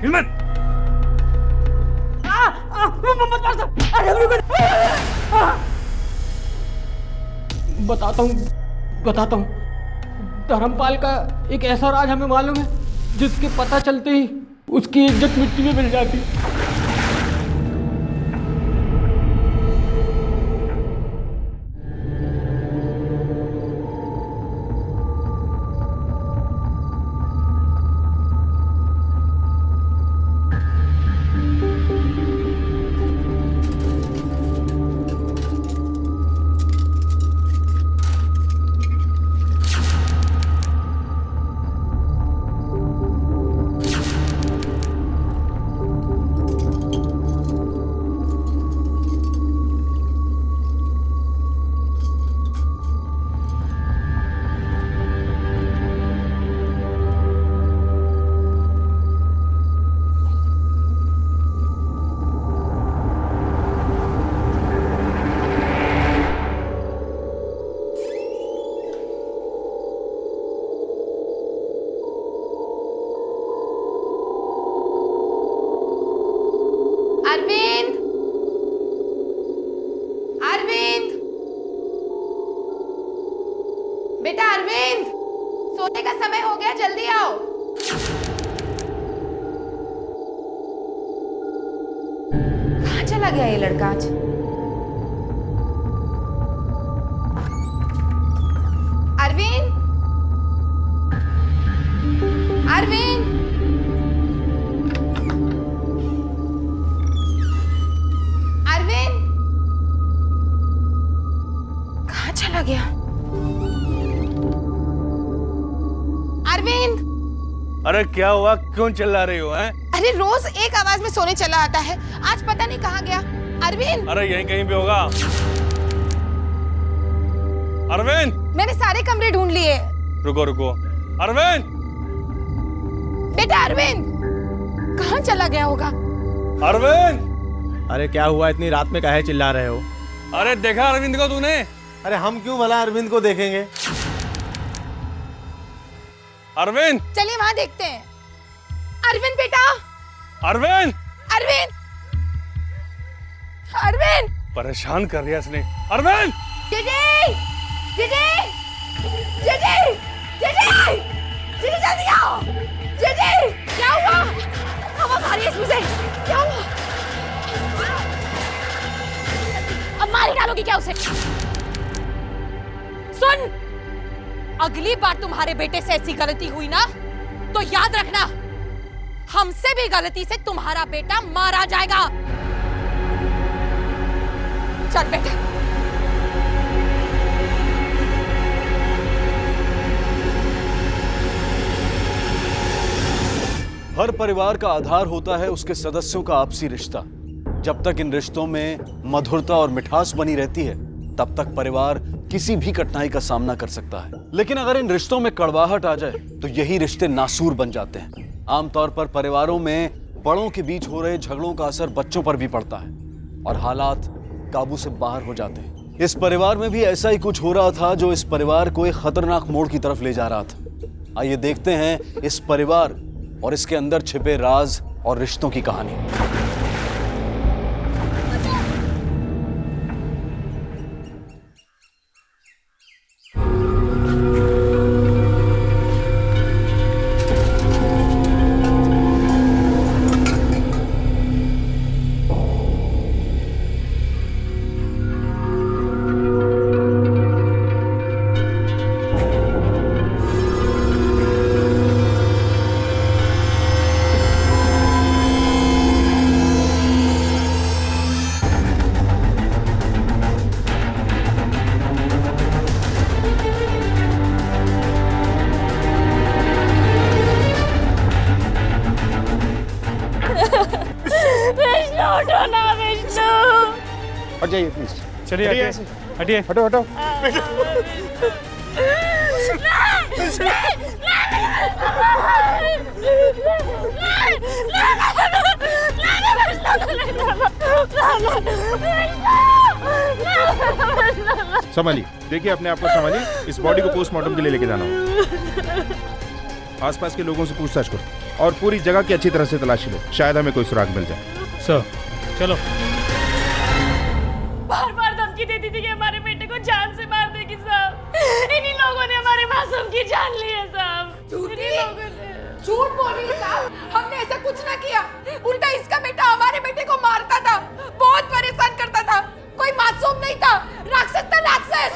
हिम्मत। बताता हूँ। धर्मपाल का एक ऐसा राज हमें मालूम है जिसके पता चलते ही उसकी इज्जत मिट्टी में मिल जाती। अरविंद, अरविंद, बेटा अरविंद, सोने का समय हो गया, जल्दी आओ। कहाँ चला गया ये लड़का आज? अरविंद, अरविंद, अरविंद, कहाँ चला गया? अरविंद, अरे क्या हुआ, क्यों चिल्ला रही हो? हैं? अरे रोज एक आवाज में सोने चला आता है, आज पता नहीं कहाँ गया। अरविंद, अरे यहीं कहीं पे होगा। अरविंद, मैंने सारे कमरे ढूंढ लिए। रुको रुको। अरविंद, बेटा अरविंद, कहाँ चला गया होगा? अरविंद, अरे क्या हुआ, इतनी रात में काहे चिल्ला रहे हो? अरे देखा अरविंद को तूने? अरे हम क्यों भला अरविंद को देखेंगे? अरविंद, चलिए वहां देखते हैं। अरविंद बेटा, अरविंद, अरविंद, अरविंद, परेशान कर दिया इसने। अरविंद, जीजी, जीजी, जीजी, जीजी, जीजी जल्दी आओ। जीजी, क्या हुआ? हवा भारी है इसमें से, क्या हुआ? अब मार ही डालोगी क्या उसे? सुन, अगली बार तुम्हारे बेटे से ऐसी गलती हुई ना तो याद रखना, हमसे भी गलती से तुम्हारा बेटा मारा जाएगा। चल बेटे। हर परिवार का आधार होता है उसके सदस्यों का आपसी रिश्ता। जब तक इन रिश्तों में मधुरता और मिठास बनी रहती है तब तक परिवार किसी भी कठिनाई का सामना कर सकता है। लेकिन अगर इन रिश्तों में कड़वाहट आ जाए तो यही रिश्ते नासूर बन जाते हैं। आमतौर पर परिवारों में बड़ों के बीच हो रहे झगड़ों का असर बच्चों पर भी पड़ता है और हालात काबू से बाहर हो जाते हैं। इस परिवार में भी ऐसा ही कुछ हो रहा था जो इस परिवार को एक खतरनाक मोड़ की तरफ ले जा रहा था। आइए देखते हैं इस परिवार और इसके अंदर छिपे राज और रिश्तों की कहानी। हट जाइए प्लीज। चलिए हटिए, हटिए, हटो हटो। संभालिए, देखिए अपने आप को संभालिए। इस बॉडी को पोस्टमार्टम के लिए लेके जाना होगा। आसपास के लोगों से पूछताछ करो। और पूरी जगह की अच्छी तरह से तलाशी लो, शायद हमें कोई सुराग मिल जाए। सर चलो। बार बार धमकी देती थी कि हमारे बेटे को जान से मार देगी साहब। इन्हीं लोगों ने हमारे मासूम की जान ली है साहब। इन्हीं लोगों ने। झूठ बोल रही है साहब, हमने ऐसा कुछ ना किया। उल्टा इसका बेटा हमारे बेटे को मारता था, बहुत परेशान करता था। कोई मासूम नहीं था, राक्षस था राक्षस।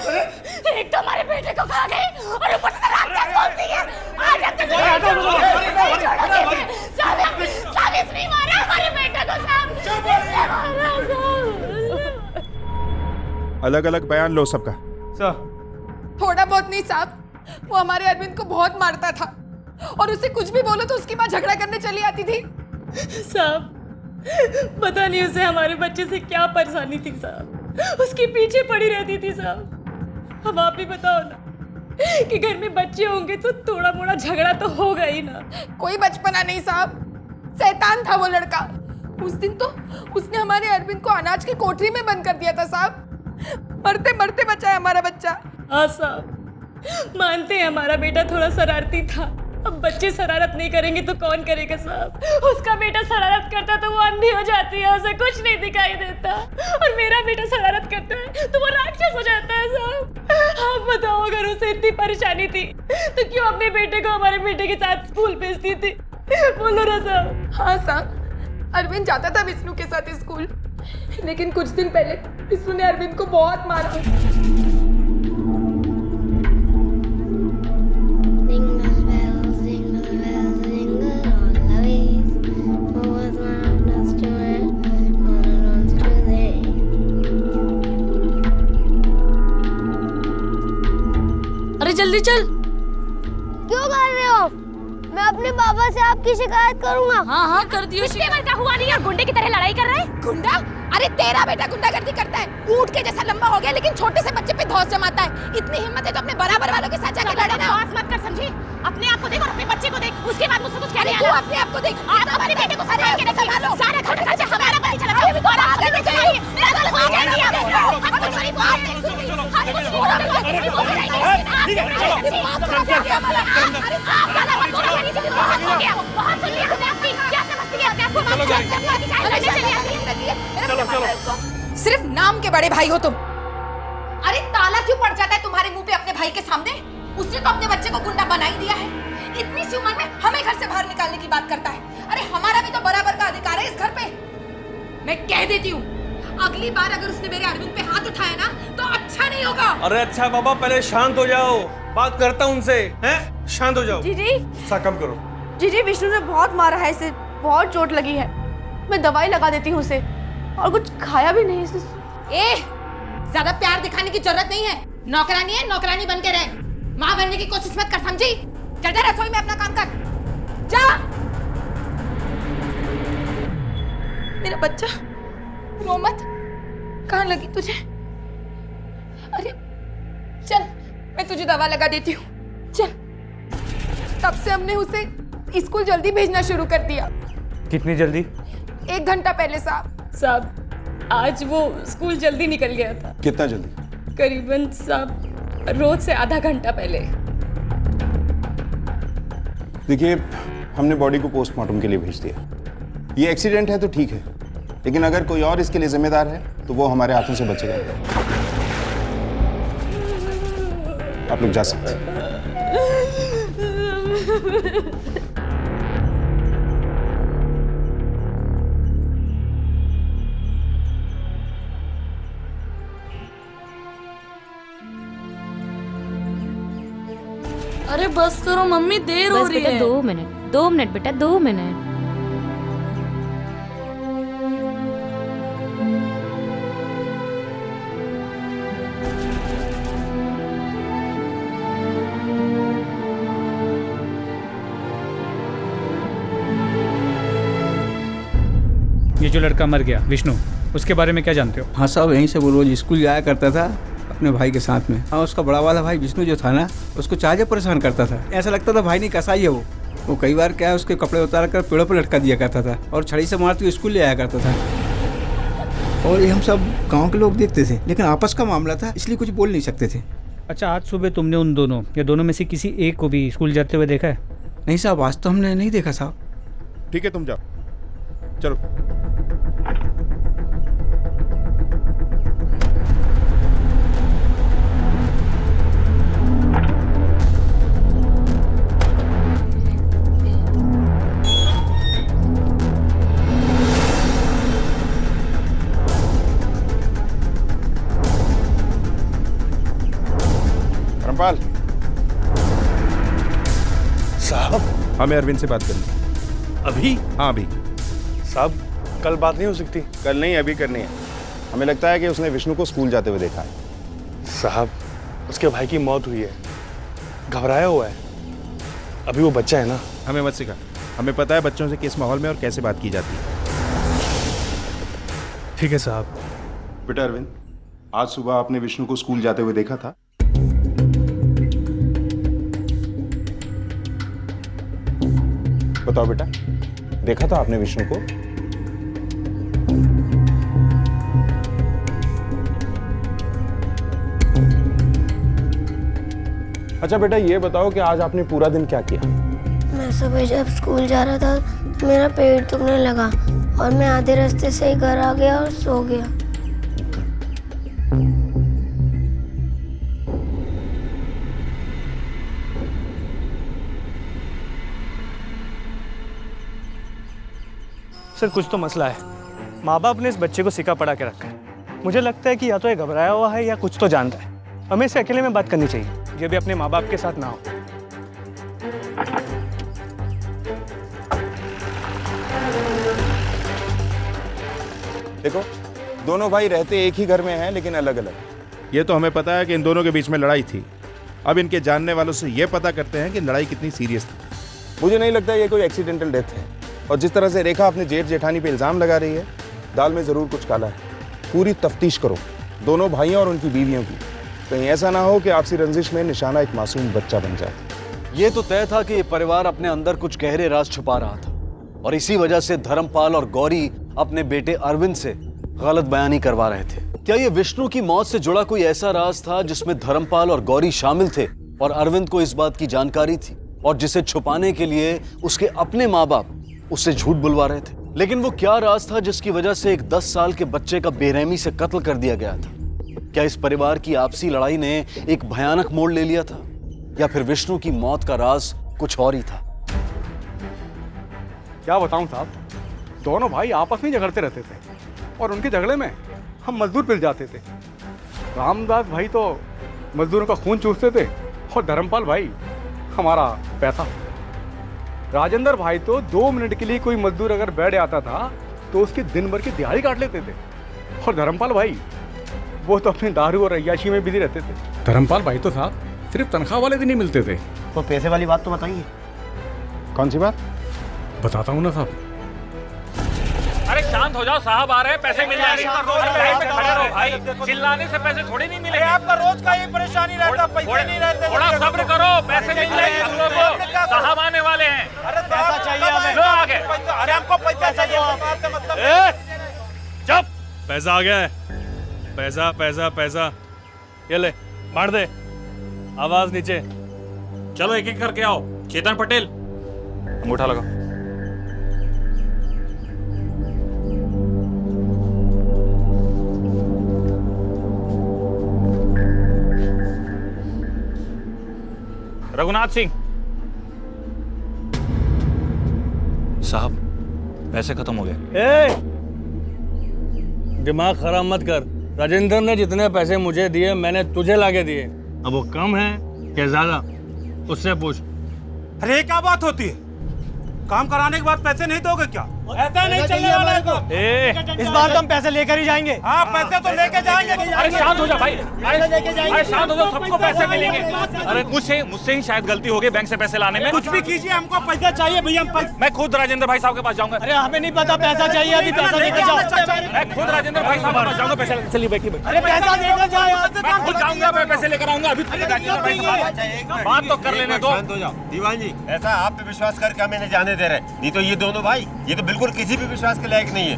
एक तो हमारे बेटे को खा गई और ऊपर से राक्षस बोलती है। आज अपने साहब इसने मारा हमारे बेटे को साहब। इसने मारा साहब। अलग अलग बयान लो सबका। सर थोड़ा बहुत नहीं साहब, वो हमारे अरविंद को बहुत मारता था और उसे कुछ भी बोलो तो उसकी माँ झगड़ा करने चली आती थी। साहब पता नहीं उसे हमारे बच्चे से क्या परेशानी थी साहब, उसके पीछे पड़ी रहती थी साहब। अब आप भी बताओ ना कि घर में बच्चे होंगे तो थोड़ा मोड़ा झगड़ा तो होगा ही ना। कोई बचपना नहीं साहब, शैतान था वो लड़का। उस दिन तो उसने हमारे अरविंद को अनाज की कोठरी में बंद कर दिया था साहब। मरते मरते बचा है हमारा बच्चा। हाँ साहब मानते हैं हमारा बेटा थोड़ा शरारती था, अब बच्चे शरारत नहीं करेंगे तो कौन करेगा साहब। उसका बेटा शरारत करता तो वो अंधी हो जाती है, उसे कुछ नहीं दिखाई देता, और मेरा बेटा शरारत करता है तो वो राक्षस हो जाता है साहब। आप बताओ अगर उसे इतनी परेशानी थी तो क्यों अपने बेटे को हमारे बेटे के साथ स्कूल भेजती थी, बोलो ना साहब। हाँ साहब, अरविंद जाता था विष्णु के साथ स्कूल, लेकिन कुछ दिन पहले विष्णु ने अरविंद को बहुत मारा। अरे जल्दी चल। क्यों कर रहे हो? मैं अपने पापा से आपकी शिकायत करूंगा। हाँ हाँ कर दियो। पिछले बार का हुआ नहीं और गुंडे की तरह लड़ाई कर रहे हैं। गुंडा? अरे तेरा बेटा गुंडागर्दी करता है, ऊंट के जैसा लंबा हो गया लेकिन छोटे से बच्चे पे धौंस जमाता है। इतनी हिम्मत है तो अपने बराबर वालों के साथ जाके लड़े ना। बकवास मत कर समझी, अपने आप को देख और अपने बच्चे को देख, उसके बाद मुझसे कुछ कहने तू आना। अपने आप को देख। आप हमारे बेटे को सारे के देखिए, सारा घर का खर्चा हमारा पर ही चला रहा है। कौन आगे नहीं चलाइए, मेरा गल कोई कह दिया। हम कुछ नहीं बात नहीं सुनी, हम कुछ छोड़ो नहीं, आप बोल रहे हैं। अरे आप ज्यादा मत बोलो, मेरी से बहुत हो गया, बहुत सुन लिया हमने आपकी। क्या समझती है आपको? चलो जाइए। चलो चलो। सिर्फ नाम के बड़े भाई हो तुम। अरे ताला क्यों पड़ जाता है तुम्हारे मुंह पे अपने भाई के सामने? उसने तो अपने बच्चे को गुंडा बना ही दिया है। इतनी सी उम्र में हमें घर से बाहर निकालने की बात करता है। अरे हमारा भी तो बराबर का अधिकार है इस घर पे। मैं कह देती हूँ, अगली बार अगर उसने मेरे अरविंद पे हाथ उठाया ना तो अच्छा नहीं होगा। अरे अच्छा बाबा पहले शांत हो जाओ, बात करता हूँ उनसे। हैं शांत हो जाओ। जीजी सा कम करो। जीजी विष्णु ने बहुत मारा है, इसे बहुत चोट लगी है। मैं दवाई लगा देती हूँ उसे, और कुछ खाया भी नहीं इसने। ज्यादा प्यार दिखाने की जरूरत नहीं है। नौकरानी है, नौकरानी बन के रहे। माँ बनने की कोशिश मत कर, समझी? चल जा रसोई में अपना काम कर, जा। मेरा बच्चा रो मत। कहाँ लगी तुझे? अरे चल मैं तुझे दवा लगा देती हूँ, चल। तब से हमने उसे स्कूल जल्दी भेजना शुरू कर दिया। कितनी जल्दी? 1 घंटा पहले साहब आज वो स्कूल जल्दी निकल गया था। कितना जल्दी? करीबन साहब रोज से आधा घंटा पहले। देखिए हमने बॉडी को पोस्टमार्टम के लिए भेज दिया। ये एक्सीडेंट है तो ठीक है, लेकिन अगर कोई और इसके लिए जिम्मेदार है तो वो हमारे हाथों से बचेगा। आप लोग जा सकते हैं। अरे बस करो मम्मी, देर हो रही है। 2 मिनट 2 मिनट बेटा 2 मिनट। ये जो लड़का मर गया विष्णु, उसके बारे में क्या जानते हो? हाँ साहब, यहीं से वो रोज स्कूल जाया करता था अपने भाई के साथ में। हाँ, उसका बड़ा वाला भाई विष्णु जो था ना, उसको चाहे परेशान करता था। ऐसा लगता था भाई नहीं कसाई है वो कई बार क्या है उसके कपड़े उतार कर पेड़ों पर लटका दिया करता था और छड़ी से मारते हुए स्कूल ले आया करता था। और ये हम सब गाँव के लोग देखते थे, लेकिन आपस का मामला था इसलिए कुछ बोल नहीं सकते थे। अच्छा, आज सुबह तुमने उन दोनों या दोनों में से किसी एक को भी स्कूल जाते हुए देखा है? नहीं साहब, आज तो हमने नहीं देखा साहब। ठीक है तुम जाओ, चलो। धर्मपाल, साहब हमें अरविंद से बात करनी। अभी? हाँ अभी। साहब कल बात नहीं हो सकती? कल नहीं, अभी करनी है। हमें लगता है कि उसने विष्णु को स्कूल जाते हुए देखा है। साहब उसके भाई की मौत हुई है, घबराया हुआ है। अभी वो बच्चा है ना। हमें मत सिखा, हमें पता है बच्चों से किस माहौल में और कैसे बात की जाती है। ठीक है साहब। बेटा अरविंद, आज सुबह आपने विष्णु को स्कूल जाते हुए देखा था? बताओ बेटा, देखा था आपने विष्णु को? अच्छा बेटा, ये बताओ कि आज आपने पूरा दिन क्या किया? मैं सुबह जब स्कूल जा रहा था तो मेरा पेट दुखने लगा और मैं आधे रास्ते से ही घर आ गया और सो गया। सर कुछ तो मसला है। माँ बाप ने इस बच्चे को सिक्का पड़ा के रखा है। मुझे लगता है कि या तो ये घबराया हुआ है या कुछ तो जानता है। हमें इसे अकेले में बात करनी चाहिए, ये भी अपने माँ बाप के साथ ना हो। देखो, दोनों भाई रहते एक ही घर में हैं लेकिन अलग अलग। ये तो हमें पता है कि इन दोनों के बीच में लड़ाई थी। अब इनके जानने वालों से ये पता करते हैं कि लड़ाई कितनी सीरियस थी। मुझे नहीं लगता ये कोई एक्सीडेंटल डेथ है। और जिस तरह से रेखा अपने जेठ जेठानी पे इल्जाम लगा रही है, दाल में जरूर कुछ काला है। पूरी तफ्तीश करो दोनों भाइयों और उनकी बीवियों की। कहीं ऐसा ना हो कि आपसी रंजिश में निशाना एक मासूम बच्चा बन जाए। ये तो तय था कि ये परिवार अपने अंदर कुछ गहरे राज छुपा रहा था और इसी वजह से धर्मपाल और गौरी अपने बेटे अरविंद से गलत बयानी करवा रहे थे। क्या ये विष्णु की मौत से जुड़ा कोई ऐसा राज था जिसमें धर्मपाल और गौरी शामिल थे और अरविंद को इस बात की जानकारी थी और जिसे छुपाने के लिए उसके अपने माँ बाप उससे झूठ बुलवा रहे थे? लेकिन वो क्या राज था जिसकी वजह से एक 10 साल के बच्चे का बेरहमी से कत्ल कर दिया गया था? क्या इस परिवार की आपसी लड़ाई ने एक भयानक मोड़ ले लिया था या फिर विष्णु की मौत का राज कुछ और ही था? क्या बताऊं साहब, दोनों भाई आपस में झगड़ते रहते थे और उनके झगड़े में हम मजदूर पिल जाते थे। रामदास भाई तो मजदूरों का खून चूसते थे और धर्मपाल भाई हमारा पैसा। राजेंद्र भाई तो 2 मिनट के लिए कोई मजदूर अगर बैठ आता था तो उसके दिन भर की दिहाड़ी काट लेते थे और धर्मपाल भाई वो तो अपनी दारू और अय्याशी में बिजी रहते थे। धर्मपाल भाई तो साहब सिर्फ तनख्वाह वाले दिन ही मिलते थे। तो पैसे वाली बात तो बताइए। कौन सी बात? बताता हूँ ना साहब। अरे शांत हो जाओ साहब, आ रहे हैं, पैसे मिल जाएंगे। खड़े रहो भाई, चिल्लाने से पैसे थोड़े नहीं मिलेंगे। आपका रोज का ये परेशानी रहता, पैसे नहीं रहते। थोड़ा सब्र करो, पैसे मिल जाएंगे तुम लोगों को। साहब आने वाले हैं। अरे पैसा चाहिए हमें। लो आगे। अरे हमको पैसा चाहिए। मतलब चुप। पैसा आ गया है। पैसा पैसा पैसा, ये ले मार दे। आवाज नीचे। चलो एक एक करके आओ। चेतन पटेल, अंगूठा लगाओ। रघुनाथ सिंह साहब, पैसे खत्म हो गए। दिमाग खराब मत कर। राजेंद्र ने जितने पैसे मुझे दिए मैंने तुझे लाके दिए। अब वो कम है या ज्यादा उससे पूछ। अरे क्या बात होती है? काम कराने के बाद पैसे नहीं दोगे क्या? ऐसा नहीं चलने वाला है। इस बार तो हम पैसे लेकर ही जाएंगे। हाँ पैसे तो लेके जाएंगे। अरे शांत हो जा भाई, अरे शांत हो जाओ, सबको पैसे मिलेंगे। अरे मुझसे ही शायद गलती हो गई बैंक से पैसे लाने में। कुछ भी कीजिए, हमको पैसा चाहिए भैया। मैं खुद राजेंद्र भाई साहब के पास जाऊंगा। अरे हमें नहीं पता, पैसा चाहिए अभी। पैसा लेकर जाओ। मैं खुद राजेंद्र भाई साहब के पास जाऊंगा। पैसे चलिए बैठिए। अरे पैसा लेकर जाओ। मैं खुद जाऊंगा, मैं पैसे लेकर आऊंगा। अभी बात तो कर लेने दो। दीवान जी, ऐसा आप पे विश्वास करके हमें नहीं जाने दे रहे। नहीं तो ये दोनों भाई ये तो बिल्कुल किसी भी विश्वास के लायक नहीं है।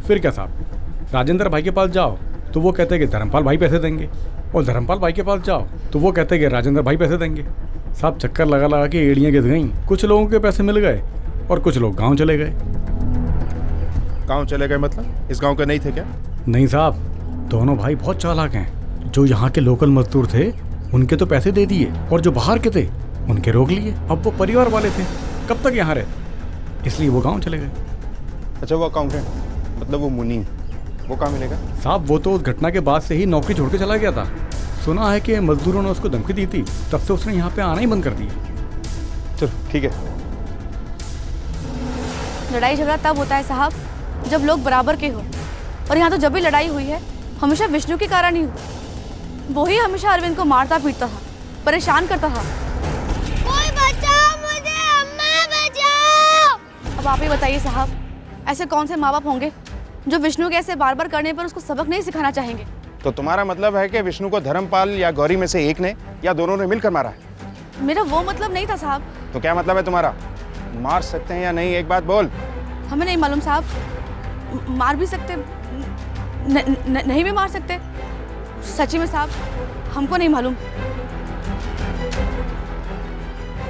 फिर क्या साहब, राजेंद्र भाई के पास जाओ तो वो कहते हैं कि धर्मपाल भाई पैसे देंगे और धर्मपाल भाई के पास जाओ तो वो कहते हैं कि राजेंद्र भाई पैसे देंगे। साहब चक्कर लगा लगा के एड़ियाँ गिर गई। कुछ लोगों के पैसे मिल गए और कुछ लोग गांव चले गए। गांव चले गए मतलब? इस गांव के नहीं थे क्या? नहीं साहब, दोनों भाई बहुत चालाक हैं। जो यहाँ के लोकल मजदूर थे उनके तो पैसे दे दिए, और जो बाहर के थे उनके रोक लिए। अब वो परिवार वाले थे, कब तक यहाँ रहे, इसलिए वो गांव चले गए। अच्छा, वो अकाउंटेंट मतलब वो मुनीम, वो कहाँ मिलेगा? साहब वो तो उस घटना के बाद से ही नौकरी छोड़ के चला गया था। सुना है कि मजदूरों ने उसको धमकी दी थी, तब से उसने यहाँ पे आना ही बंद कर दिया। चलो ठीक है। लड़ाई झगड़ा तब होता है साहब जब लोग बराबर के हो, और यहाँ तो जब भी लड़ाई हुई है हमेशा विष्णु के कारण ही हुई। वो ही हमेशा अरविंद को मारता पीटता था, परेशान करता था। कोई बचाओ मुझे, अम्मा बचाओ। अब आप ही बताइए साहब, ऐसे कौन से माँ बाप होंगे जो विष्णु के ऐसे बार बार करने पर उसको सबक नहीं सिखाना चाहेंगे? तो तुम्हारा मतलब है कि विष्णु को धर्मपाल या गौरी में से एक ने या दोनों ने मिलकर मारा है? मेरा वो मतलब नहीं था साहब। तो क्या मतलब है तुम्हारा? मार सकते हैं या नहीं, एक बात बोल। हमें नहीं मालूम साहब, मार भी सकते नहीं भी मार सकते। सच्ची में साहब हमको नहीं मालूम।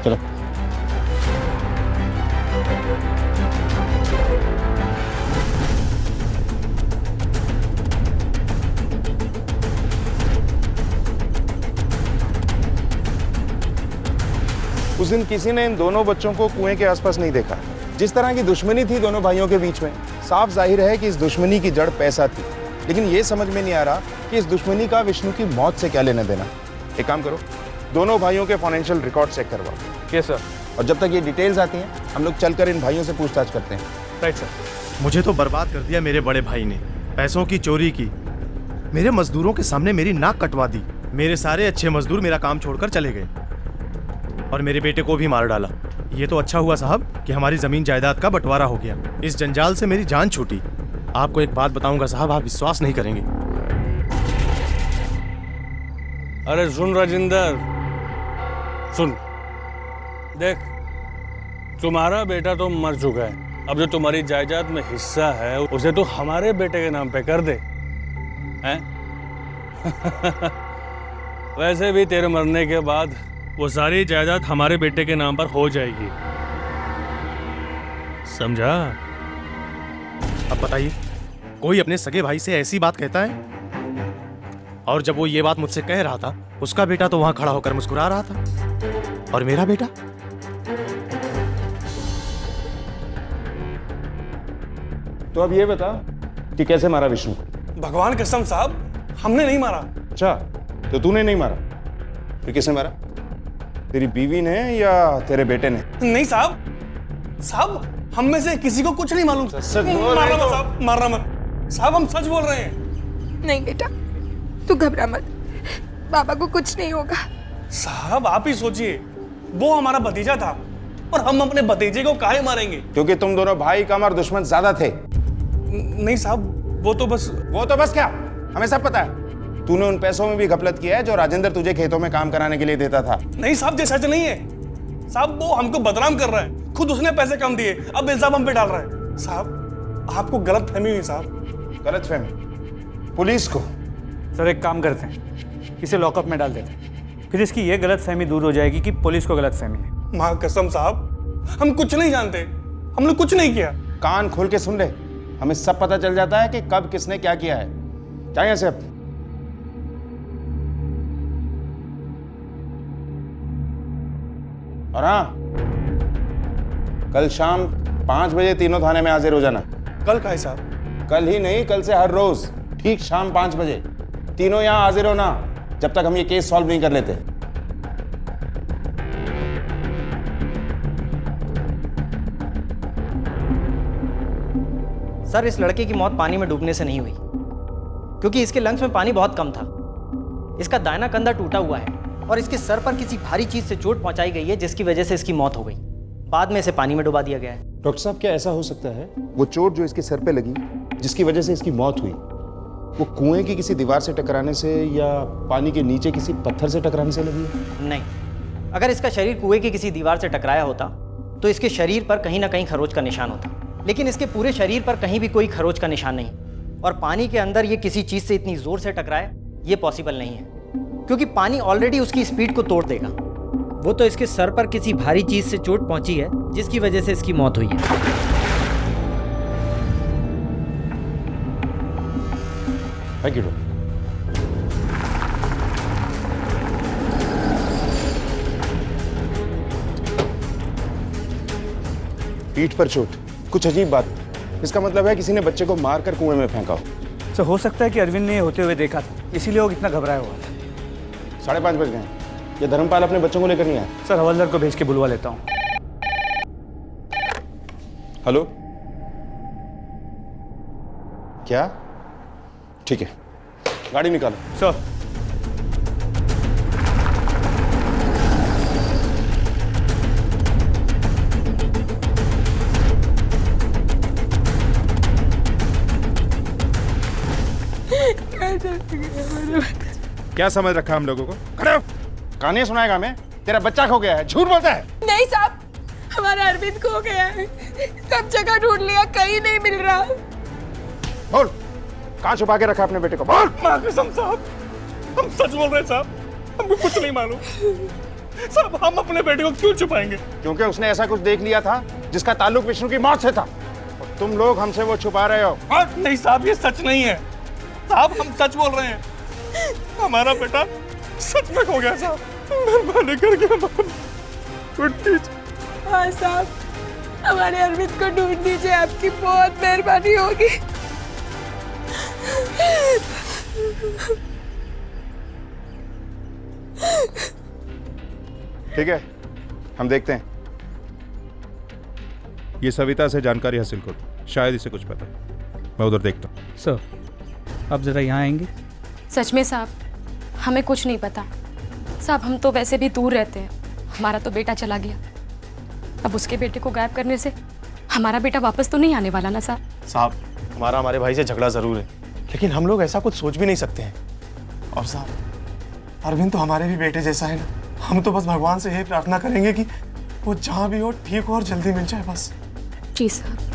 चलो। उस दिन किसी ने इन दोनों बच्चों को कुएं के आसपास नहीं देखा। जिस तरह की दुश्मनी थी दोनों भाइयों के बीच में, साफ जाहिर है कि इस दुश्मनी की जड़ पैसा थी। लेकिन ये समझ में नहीं आ रहा कि इस दुश्मनी का विष्णु की मौत से क्या लेना देना। एक काम करो, दोनों भाइयों के फाइनेंशियल रिकॉर्ड चेक करवाओ। Yes sir. और जब तक ये डिटेल्स आती हैं हम लोग चलकर इन भाइयों से पूछताछ करते हैं। Right sir. मुझे तो बर्बाद कर दिया मेरे बड़े भाई ने, पैसों की चोरी की, मेरे मजदूरों के सामने मेरी नाक कटवा दी। मेरे सारे अच्छे मजदूर मेरा काम छोड़कर चले गए और मेरे बेटे को भी मार डाला। ये तो अच्छा हुआ साहब कि हमारी जमीन जायदाद का बंटवारा हो गया। इस जंजाल से मेरी जान छूटी। आपको एक बात बताऊंगा साहब, आप विश्वास नहीं करेंगे। अरे सुन राजेंद्र, सुन, देख तुम्हारा बेटा तो मर चुका है। अब जो तुम्हारी जायदाद में हिस्सा है उसे तो हमारे बेटे के नाम पे कर दे, हैं? वैसे भी तेरे मरने के बाद वो सारी जायदाद हमारे बेटे के नाम पर हो जाएगी, समझा? अब बताइए, कोई अपने सगे भाई से ऐसी बात कहता है? और जब वो ये बात मुझसे कह रहा था, उसका बेटा तो वहां खड़ा होकर मुस्कुरा रहा था, और मेरा बेटा? तो अब ये बता कि कैसे मारा विष्णु? भगवान कसम साहब, हमने नहीं मारा। अच्छा, तो तूने नहीं मारा, फिर किसने मारा? तेरी बीवी ने या तेरे बेटे ने? नहीं साहब, साहब हम में से किसी को कुछ नहीं मालूम। सच बोल रहे हो? साहब मारना मत साहब, हम सच बोल रहे हैं। नहीं बेटा, तू घबरा मत, बाबा को कुछ नहीं होगा। साहब आप ही सोचिए, वो हमारा भतीजा था और हम अपने भतीजे को काहे मारेंगे? क्योंकि तुम दोनों भाई कम और दुश्मन ज्यादा थे। नहीं साहब, वो तो बस क्या, हमें सब पता है। तूने उन पैसों में भी घपलत किया है जो राजेंद्र तुझे खेतों में काम कराने के लिए देता था। नहीं साहब, ये सच नहीं है साहब, वो हमको बदनाम कर रहा है। खुद उसने पैसे कम दिए, अब इल्जाम हम पे डाल रहा है। साहब आपको गलत फहमी हुई साहब। गलत फहमी? पुलिस को? सर एक काम करते हैं, इसे लॉकअप में डाल देते हैं, फिर इसकी ये गलत फहमी दूर हो जाएगी कि पुलिस को गलत फहमी है। माँ कसम साहब, हम कुछ नहीं जानते, हमने कुछ नहीं किया। कान खोल के सुन ले, हमें सब पता चल जाता है कि कब किसने क्या किया है। जा यहाँ से अब। और हाँ, कल शाम 5 बजे तीनों थाने में हाजिर हो जाना। कल का है साहब? कल ही नहीं, कल से हर रोज ठीक शाम 5 बजे तीनों यहाँ हाजिर होना, जब तक हम ये केस सॉल्व नहीं कर लेते। सर इस लड़के की मौत पानी में डूबने से नहीं हुई, क्योंकि इसके लंग्स में पानी बहुत कम था। इसका दाहिना कंधा टूटा हुआ है और इसके सर पर किसी भारी चीज से चोट पहुंचाई गई है, जिसकी वजह से इसकी मौत हो गई। बाद में इसे पानी में डुबा दिया गया है। डॉक्टर साहब, क्या ऐसा हो सकता है वो चोट जो इसके सर पे लगी, जिसकी वजह से इसकी मौत हुई, वो कुएं की किसी दीवार से टकराने से या पानी के नीचे किसी पत्थर से टकराने से लगी है? नहीं, अगर इसका शरीर कुएं की किसी दीवार से टकराया होता तो इसके शरीर पर कहीं ना कहीं खरोच का निशान होता, लेकिन इसके पूरे शरीर पर कहीं भी कोई खरोच का निशान नहीं। और पानी के अंदर ये किसी चीज से इतनी जोर से टकराए, ये पॉसिबल नहीं है, क्योंकि पानी ऑलरेडी उसकी स्पीड को तोड़ देगा। वो तो इसके सर पर किसी भारी चीज से चोट पहुंची है जिसकी वजह से इसकी मौत हुई है। Thank you. पीठ पर चोट, कुछ अजीब बात। इसका मतलब है किसी ने बच्चे को मारकर कुएं में फेंका हो। सर हो सकता है कि अरविंद ने होते हुए देखा था, इसीलिए वो इतना घबराया हुआ था। 5:30 बज गए। ये धर्मपाल अपने बच्चों को लेकर नहीं आया? सर हवलदार को भेज के बुलवा लेता हूँ। हेलो, क्या? ठीक है, गाड़ी निकालो। सर क्या समझ रखा हम लोगों को? खड़े हो। कहानी सुनाएगा हमें? तेरा बच्चा खो गया है, झूठ बोलता है। नहीं साहब, हमारा अरविंद खो गया है। सब जगह ढूंढ लिया, कहीं नहीं मिल रहा। बोल, कहाँ छुपा के रखा अपने बेटे को? बोल। माँ कसम साहब, हम सच बोल रहे हैं साहब, हमको कुछ नहीं मालूम। साहब हम अपने बेटे को क्यों छुपाएंगे? क्योंकि उसने ऐसा कुछ देख लिया था जिसका ताल्लुक विष्णु की मौत से था, और तुम लोग हमसे वो छुपा रहे हो। नहीं साहब, ये सच नहीं है साहब, हम सच बोल रहे हैं। हमारा बेटा सच में खो गया साहब, मेहरबानी करके हमारा ढूंढ दीजिए। हाँ साहब, हमारे अरविंद को ढूंढ दीजिए, आपकी बहुत मेहरबानी होगी। ठीक है, हम देखते हैं। ये सविता से जानकारी हासिल करो, शायद इसे कुछ पता है। मैं उधर देखता हूँ। सर आप जरा यहाँ आएंगे? सच में साहब, हमें कुछ नहीं पता साहब, हम तो वैसे भी दूर रहते हैं। हमारा तो बेटा चला गया, अब उसके बेटे को गायब करने से हमारा बेटा वापस तो नहीं आने वाला ना साहब। साहब, हमारे भाई से झगड़ा जरूर है, लेकिन हम लोग ऐसा कुछ सोच भी नहीं सकते हैं। और साहब, अरविंद तो हमारे भी बेटे जैसा है ना, हम तो बस भगवान से यही प्रार्थना करेंगे कि वो जहाँ भी हो ठीक हो और जल्दी मिल जाए बस। जी साहब।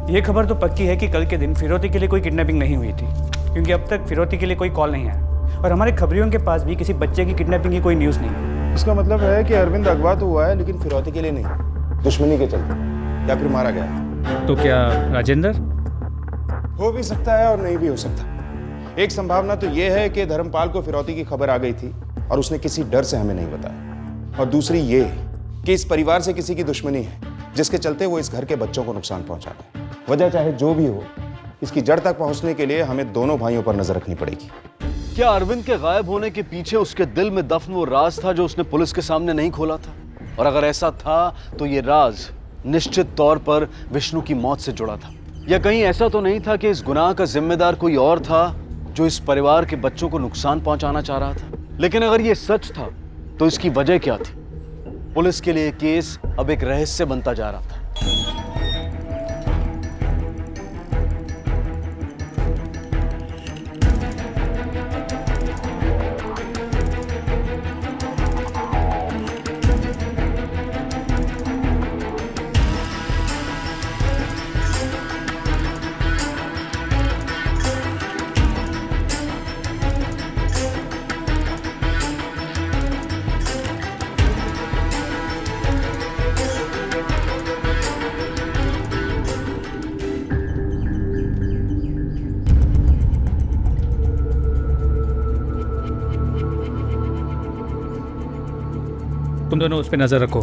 ये खबर तो पक्की है कि कल के दिन फिरौती के लिए कोई किडनैपिंग नहीं हुई थी, क्योंकि अब तक फिरौती के लिए कोई कॉल नहीं आया और हमारे खबरियों के पास भी किसी बच्चे की किडनैपिंग की कोई न्यूज़ नहीं है। इसका मतलब है कि अरविंद अगवा तो हुआ है, लेकिन फिरौती के लिए नहीं, दुश्मनी के चलते, या फिर मारा गया। तो क्या राजेंद्र? हो भी सकता है और नहीं भी हो सकता। एक संभावना तो यह है कि धर्मपाल को फिरौती की खबर आ गई थी और उसने किसी डर से हमें नहीं बताया, और दूसरी ये कि इस परिवार से किसी की दुश्मनी है जिसके चलते वो इस घर के बच्चों को नुकसान पहुंचा रहा है। वजह चाहे जो भी हो, इसकी जड़ तक पहुंचने के लिए हमें दोनों भाइयों पर नजर रखनी पड़ेगी। क्या अरविंद के गायब होने के पीछे उसके दिल में दफन वो राज था जो उसने पुलिस के सामने नहीं खोला था? और अगर ऐसा था तो ये राज निश्चित तौर पर विष्णु की मौत से जुड़ा था। या कहीं ऐसा तो नहीं था कि इस गुनाह का जिम्मेदार कोई और था जो इस परिवार के बच्चों को नुकसान पहुंचाना चाह रहा था? लेकिन अगर ये सच था तो इसकी वजह क्या थी? पुलिस के लिए केस अब एक रहस्य बनता जा रहा था। तुम दोनों उस पर नजर रखो।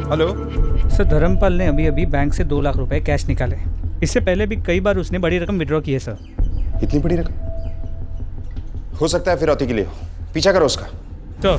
हेलो सर, धर्मपाल ने अभी अभी बैंक से 2 लाख रुपए कैश निकाले। इससे पहले भी कई बार उसने बड़ी रकम विड्रॉ की है सर। इतनी बड़ी रकम? हो सकता है फिरौती के लिए हो। पीछा करो उसका। तो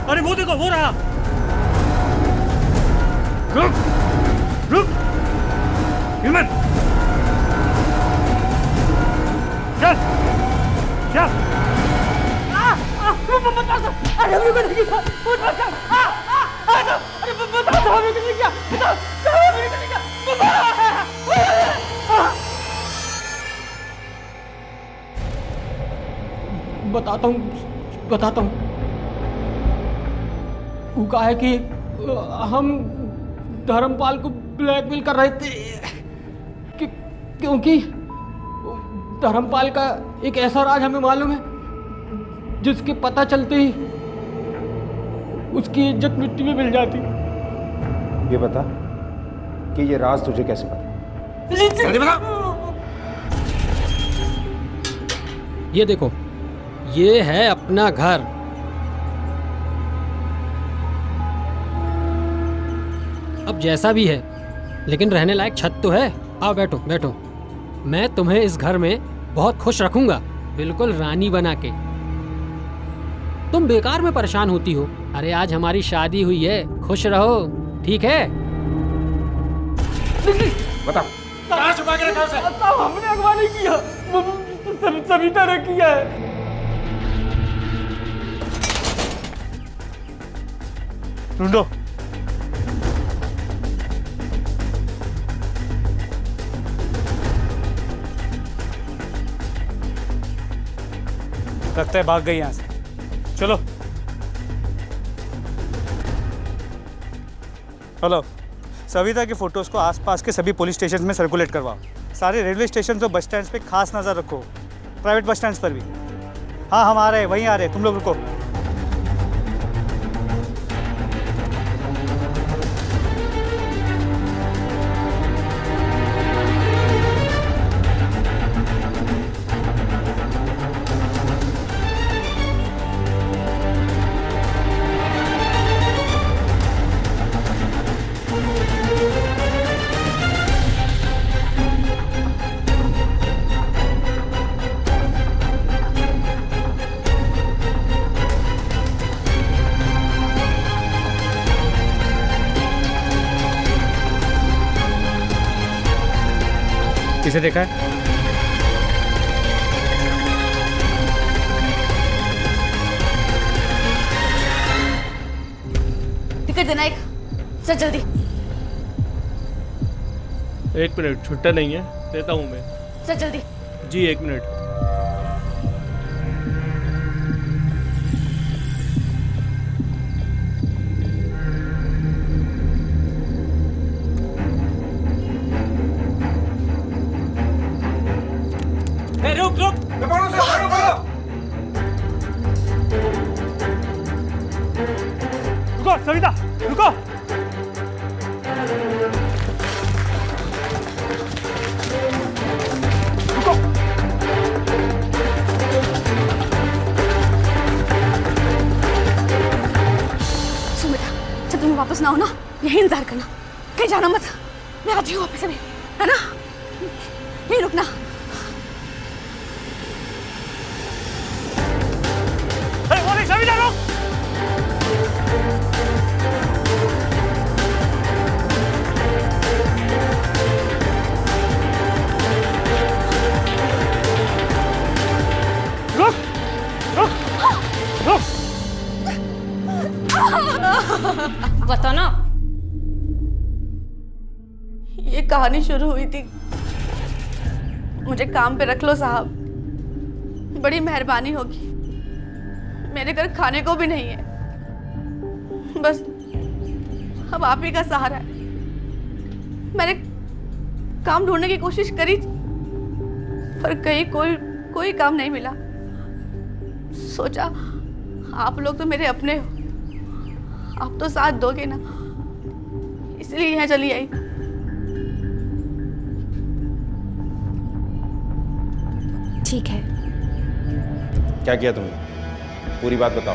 अरे वो देखो, वो रहा। रुक रुक, हिम्मत, चल चल। अरे अभी मैंने किया, बहुत बचा। अरे बताओ हमें किसने किया, बताओ हमें किसने किया। बताता हूँ। वो कहा है कि हम धर्मपाल को ब्लैकमेल कर रहे थे क्योंकि धर्मपाल का एक ऐसा राज हमें मालूम है जिसके पता चलते ही उसकी इज्जत मिट्टी में मिल जाती। ये बता कि ये राज तुझे कैसे पता? जल्दी बता। ये देखो, ये है अपना घर। अब जैसा भी है, लेकिन रहने लायक छत तो है। आओ बैठो बैठो। मैं तुम्हें इस घर में बहुत खुश रखूंगा, बिल्कुल रानी बना के। तुम बेकार में परेशान होती हो। अरे आज हमारी शादी हुई है, खुश रहो, ठीक है? बताओ। कहाँ छुपा के रखा उसे? हमने अगवा नहीं किया, सविता ने किया है। ढूंढो। लगता है भाग गई यहाँ से। चलो। हेलो, सविता की फोटोज को आसपास के सभी पुलिस स्टेशन में सर्कुलेट करवाओ। सारे रेलवे स्टेशन और बस स्टैंड पे खास नज़र रखो, प्राइवेट बस स्टैंड पर भी। हाँ, हम आ रहे हैं, वहीं आ रहे हैं, तुम लोग रुको। किसे देखा है? टिकट देना एक, चल जल्दी। 1 मिनट, छुट्टा नहीं है, देता हूँ मैं। चल जल्दी। जी 1 मिनट। रुक रुक, रुको सविता, रुको। सुमित्रा, जब तुम वापस ना हो ना, यही इंतजार करना, कहीं जाना मत। मैं आती हूँ वापस अभी, है ना? यही रुकना। सविता रुक। रुक रुक रुक। बता ना। ये कहानी शुरू हुई थी, मुझे काम पे रख लो साहब, बड़ी मेहरबानी होगी। मेरे घर खाने को भी नहीं है। बस अब आप ही का सहारा है। मैंने काम ढूंढने की कोशिश करी पर कहीं कोई काम नहीं मिला। सोचा आप लोग तो मेरे अपने हो, आप तो साथ दोगे ना, इसलिए यहाँ चली आई। ठीक है। क्या किया तुमने? पूरी बात बताओ।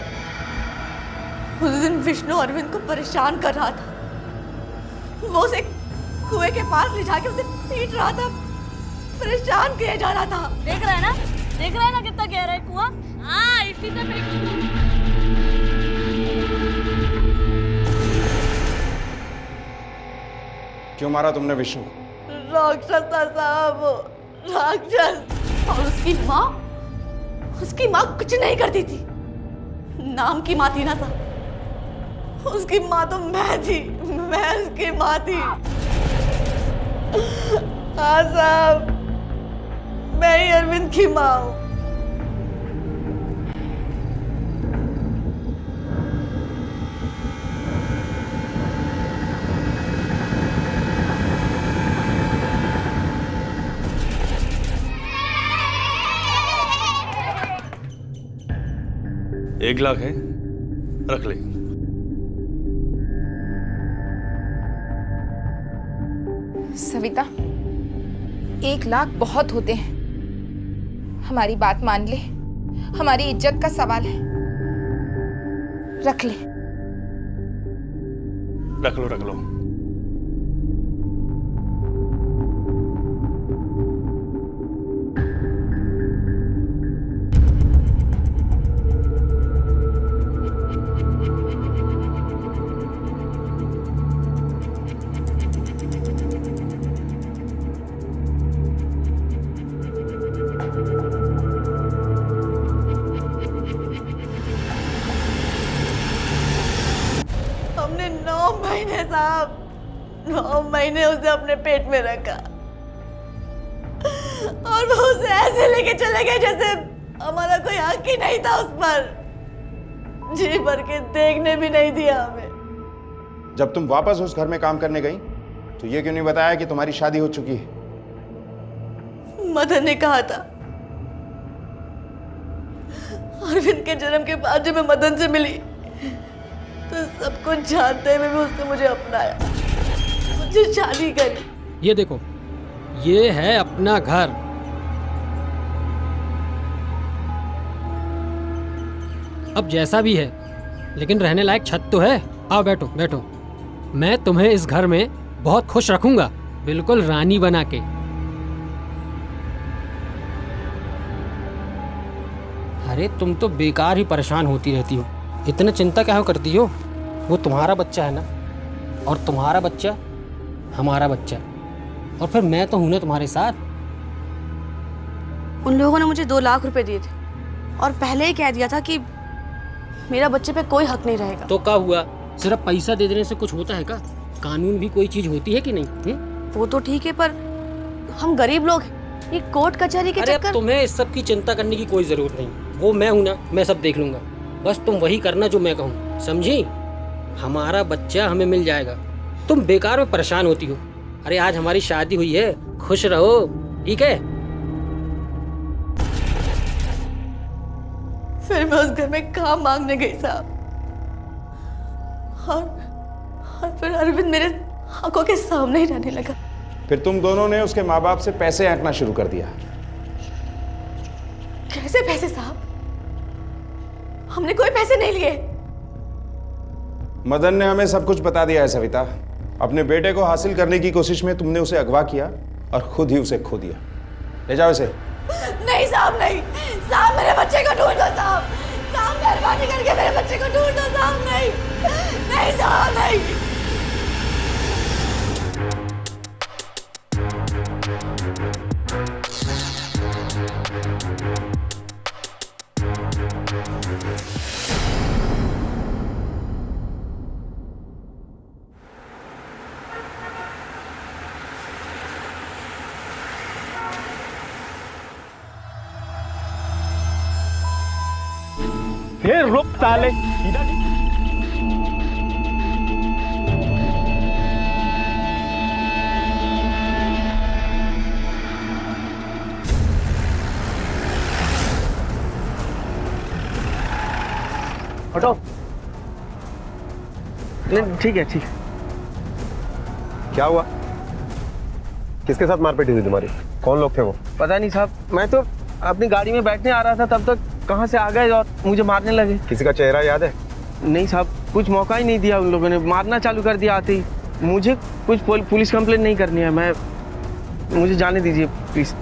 उस दिन विष्णु अरविंद को परेशान कर रहा था। वो उसे कुएं के पास ले जाके उसे पीट रहा था, परेशान किया जा रहा था। देख रहा है ना, देख रहा है ना कितना गहरा है कुआं। हाँ, इसी से क्यों मारा तुमने विष्णु? राक्षस था साहब, राक्षस। और उसकी माँ कुछ नहीं करती थी। नाम की माँ थी ना साहब, उसकी माँ तो मैं थी, मैं उसकी माँ थी। हाँ साहब, मैं ही अरविंद की माँ हूँ। एक लाख है, रख ले। सविता, 1 लाख बहुत होते हैं। हमारी बात मान ले, हमारी इज्जत का सवाल है। रख ले। रख लो, रख लो। हमने 9 महीने साहब, 9 महीने उसे अपने पेट में रखा और वो उसे ऐसे लेके चले गए जैसे हमारा कोई हक ही नहीं था उस पर। जी भर के देखने भी नहीं दिया हमें। जब तुम वापस उस घर में काम करने गई तो ये क्यों नहीं बताया कि तुम्हारी शादी हो चुकी है? मदन ने कहा था। अरविंद के जन्म के बाद जब मैं मदन से मिली तो सब कुछ जानते हुए भी उसने मुझे अपनाया, मुझे शादी करी। ये देखो, ये है अपना घर। अब जैसा भी है, लेकिन रहने लायक छत तो है। आओ बैठो, बैठो। मैं तुम्हें इस घर में बहुत खुश रखूंगा, बिल्कुल रानी बना के। अरे तुम तो बेकार ही परेशान होती रहती हो, इतनी चिंता क्या करती हो? वो तुम्हारा बच्चा है ना, और तुम्हारा बच्चा हमारा बच्चा, और फिर मैं तो हूं ना तुम्हारे साथ। उन लोगों ने मुझे 2 लाख रुपए दिए थे और पहले ही कह दिया था कि मेरा बच्चे पे कोई हक नहीं रहेगा। तो क्या हुआ? सिर्फ पैसा दे देने से कुछ होता है क्या? कानून भी कोई चीज होती है कि नहीं? वो तो ठीक है, पर हम गरीब लोग हैं, ये कोर्ट कचहरी के चक्कर। तुम्हें इस सब की चिंता करने की कोई जरूरत नहीं। वो मैं हूं ना, मैं सब देख लूंगा। बस तुम वही करना जो मैं कहूँ, समझी? हमारा बच्चा हमें मिल जाएगा। तुम बेकार में परेशान होती हो। अरे आज हमारी शादी हुई है, खुश रहो, ठीक है? फिर मैं उस घर में काम मांगने गई साहब, और फिर अरविंद मेरे आंखों के सामने ही रहने लगा। फिर तुम दोनों ने उसके माँ बाप से पैसे ऐंठना शुरू कर दिया। कैसे पैसे साहब? हमने कोई पैसे नहीं लिए। मदन ने हमें सब कुछ बता दिया है सविता। अपने बेटे को हासिल करने की कोशिश में तुमने उसे अगवा किया और खुद ही उसे खो दिया। ले जाओ इसे। नहीं साहब, नहीं साहब, मेरे बच्चे को ढूंढो साहब, साहब मेहरबानी करके मेरे बच्चे को ढूंढो साहब। नहीं नहीं साहब, नहीं। फिर रुक साले। हटो। ठीक है ठीक। क्या हुआ? किसके साथ मारपीट हुई तुम्हारी? कौन लोग थे वो? पता नहीं साहब, मैं तो अपनी गाड़ी में बैठने आ रहा था, तब तक कहां से आ गए और मुझे मारने लगे। किसी का चेहरा याद है? नहीं साहब, कुछ मौका ही नहीं दिया उन लोगों ने, मारना चालू कर दिया आते ही। मुझे कुछ पुलिस कंप्लेंट नहीं करनी है, मुझे जाने दीजिए प्लीज।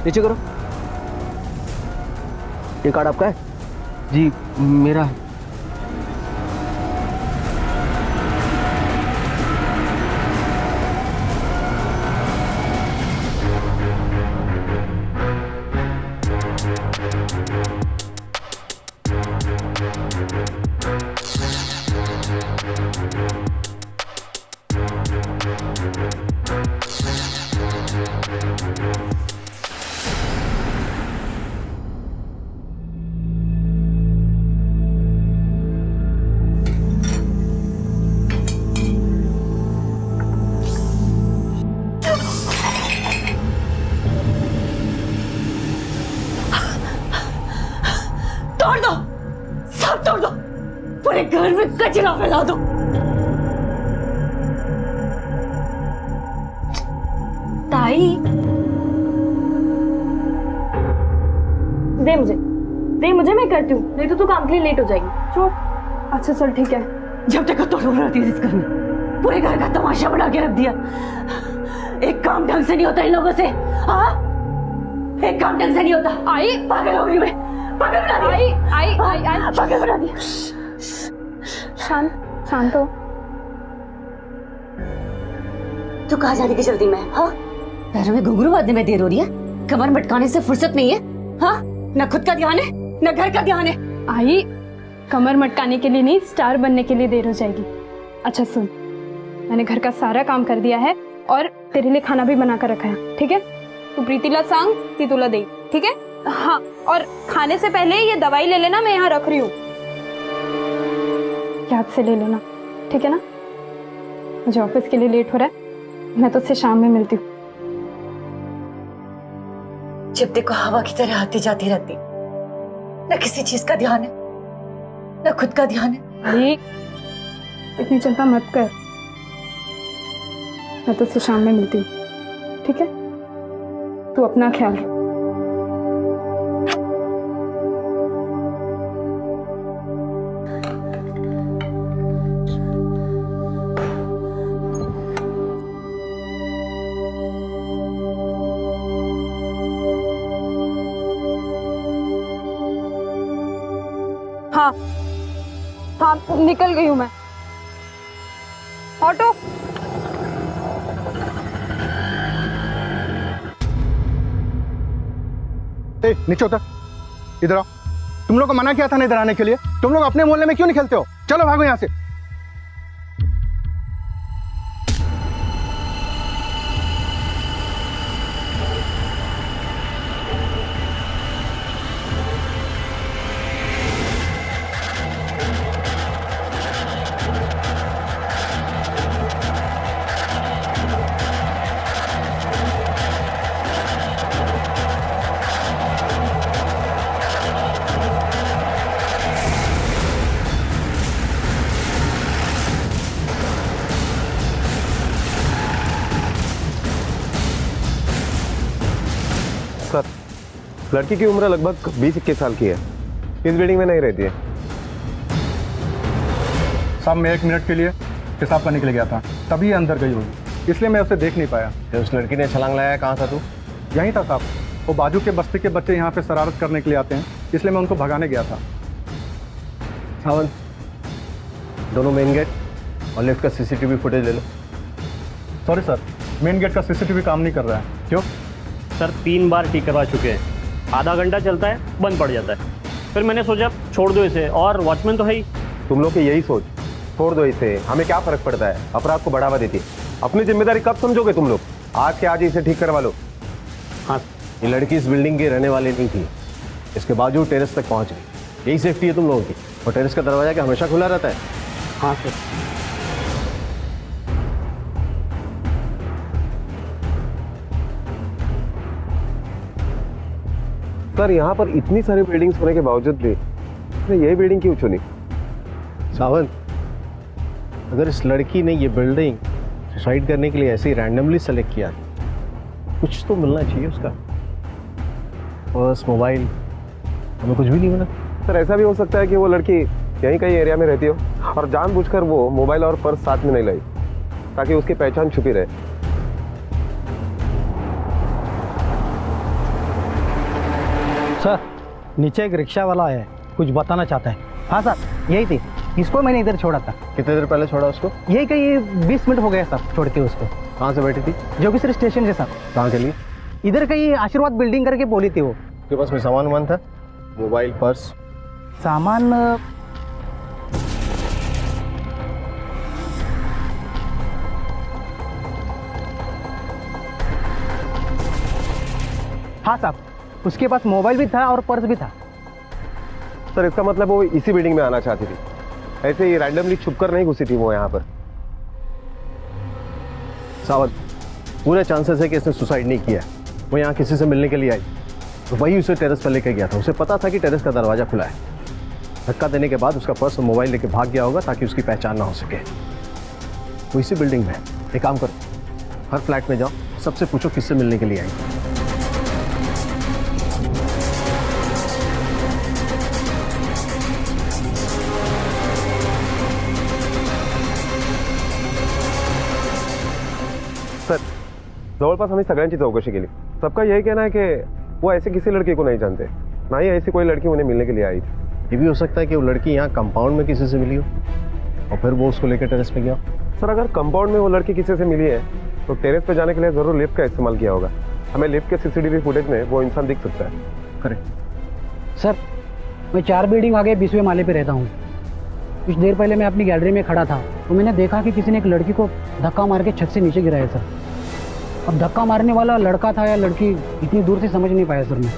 नीचे करो। ये कार्ड आपका है? जी मेरा है। तोड़ दो, सब तोड़ दो, पूरे घर में कचरा फैला दो। ताई, दे मुझे मैं करती हूँ, नहीं तो तू काम के लिए लेट हो जाएगी। छोड़। अच्छा चल ठीक है। जब तक तो रहती है इस घर में, पूरे घर का तमाशा बना के रख दिया। एक काम ढंग से नहीं होता इन लोगों से। हाँ, एक काम ढंग से नहीं होता। आई पागल हो गई मैं, पागल बना दिया। आई पागल बना दिया। शांत हो। तू कहाँ जाने की जल्दी में? हाँ, पैरों में घुंघरू बांधने में देर हो रही है, कमर मटकाने से फुर्सत नहीं है। हाँ, न खुद का ध्यान है न घर का ध्यान है। आई, कमर मटकाने के लिए नहीं, स्टार बनने के लिए देर हो जाएगी। अच्छा सुन, मैंने घर का सारा काम कर दिया है और तेरे लिए खाना भी बना कर रखा है, ठीक है? तू प्रीतिला सांग ती तुला दे, ठीक है? हाँ, और खाने से पहले ये दवाई ले लेना, मैं यहाँ रख रही हूँ, याद से ले लेना, ठीक है ना? मुझे ऑफिस के लिए लेट हो रहा है, मैं तुझसे शाम में मिलती हूँ। जब देखो हवा की तरह आती जाती रहती, न किसी चीज का ध्यान है न खुद का ध्यान है। अरे इतनी चिंता मत कर, मैं तुझसे शाम में मिलती हूँ, ठीक है? तू अपना ख्याल रख। हाँ हाँ, निकल गई हूँ मैं। ऑटो। नीचे उतर, इधर आओ। तुम लोग को मना किया था ना इधर आने के लिए, तुम लोग अपने मोहल्ले में क्यों नहीं खेलते हो? चलो भागो यहाँ से। सर, लड़की की उम्र लगभग 20-21 साल की है, इस बिल्डिंग में नहीं रहती है। साहब, मैं 1 मिनट के लिए पेशाब करने के लिए गया था, तभी अंदर गई होगी, इसलिए मैं उसे देख नहीं पाया। तो उस लड़की ने छलांग लगाया, कहाँ था तू? यहीं था साहब, वो बाजू के बस्ती के बच्चे यहाँ पे शरारत करने के लिए आते हैं, इसलिए मैं उनको भगाने गया था। सावन, दोनों मेन गेट और लिफ्ट का CCTV फुटेज ले लो। सॉरी सर, मेन गेट का CCTV काम नहीं कर रहा है। क्यों? सर 3 बार ठीक करवा चुके हैं, आधा घंटा चलता है, बंद पड़ जाता है। फिर मैंने सोचा छोड़ दो इसे, और वॉचमैन तो है ही। तुम लोग की यही सोच छोड़ दो इसे, हमें क्या फर्क पड़ता है, अपराध को बढ़ावा देती है। अपनी जिम्मेदारी कब समझोगे तुम लोग? आज के आज ही इसे ठीक करवा लो। हाँ, ये लड़की इस बिल्डिंग के रहने वाली नहीं थी, इसके बावजूद टेरेस तक पहुंच गई। यही सेफ्टी है तुम लोगों की। और टेरेस का दरवाजा क्या हमेशा खुला रहता है? हाँ सर। सर यहाँ पर इतनी सारी बिल्डिंग्स होने के बावजूद भी यही बिल्डिंग क्यों चुनी? सावन, अगर इस लड़की ने ये बिल्डिंग सुसाइड करने के लिए ऐसे ही रैंडमली सेलेक्ट किया, कुछ तो मिलना चाहिए उसका। पर्स, मोबाइल, हमें कुछ भी नहीं मिला। सर ऐसा भी हो सकता है कि वो लड़की यहीं कहीं एरिया में रहती हो और जानबूझकर वो मोबाइल और पर्स साथ में नहीं लाई ताकि उसकी पहचान छुपी रहे। सर, नीचे एक रिक्शा वाला है, कुछ बताना चाहता है। हाँ सर, यही थी, इसको मैंने इधर छोड़ा था। कितने देर पहले छोड़ा उसको? यही कहीं 20 मिनट हो गया सर छोड़ के उसको। कहाँ से बैठी थी? जोगेश्वरी स्टेशन से सर। कहाँ के लिए? इधर कहीं आशीर्वाद बिल्डिंग करके बोली थी वो। उसके पास में सामान वामान था? Mobile, purse? सामान हाँ साहब, उसके पास मोबाइल भी था और पर्स भी था। सर इसका मतलब वो इसी बिल्डिंग में आना चाहती थी, ऐसे ही रैंडमली छुपकर नहीं घुसी थी वो यहाँ पर। सावध, पूरे चांसेस है कि इसने सुसाइड नहीं किया। वो यहाँ किसी से मिलने के लिए आई तो वही उसे टेरेस पर लेकर गया था। उसे पता था कि टेरेस का दरवाजा खुला है। धक्का देने के बाद उसका पर्स और मोबाइल लेके भाग गया होगा ताकि उसकी पहचान ना हो सके। वो इसी बिल्डिंग में है। एक काम करो, हर फ्लैट में जाओ, सबसे पूछो किससे मिलने के लिए आई। सर जवळपास आम्ही सगळ्यांची चौकशी केली, सबका यही कहना है कि वो ऐसे किसी लड़के को नहीं जानते, ना ही ऐसी कोई लड़की उन्हें मिलने के लिए आई थी। ये भी हो सकता है कि वो लड़की यहाँ कंपाउंड में किसी से मिली हो और फिर वो उसको लेकर टेरेस पे गया। सर अगर कंपाउंड में वो लड़की किसी से मिली है तो टेरेस पे जाने के लिए जरूर लिफ्ट का इस्तेमाल किया होगा। हमें लिफ्ट के सीसीटीवी फुटेज में वो इंसान दिख सकता है। करेक्ट। सर, मैं 4 बिल्डिंग आगे 20वें माले पे रहता हूँ। कुछ देर पहले मैं अपनी गैलरी में खड़ा था तो मैंने देखा कि किसी ने एक लड़की को धक्का मार के छत से नीचे गिराया सर। अब धक्का मारने वाला लड़का था या लड़की, इतनी दूर से समझ नहीं पाया सर मैं।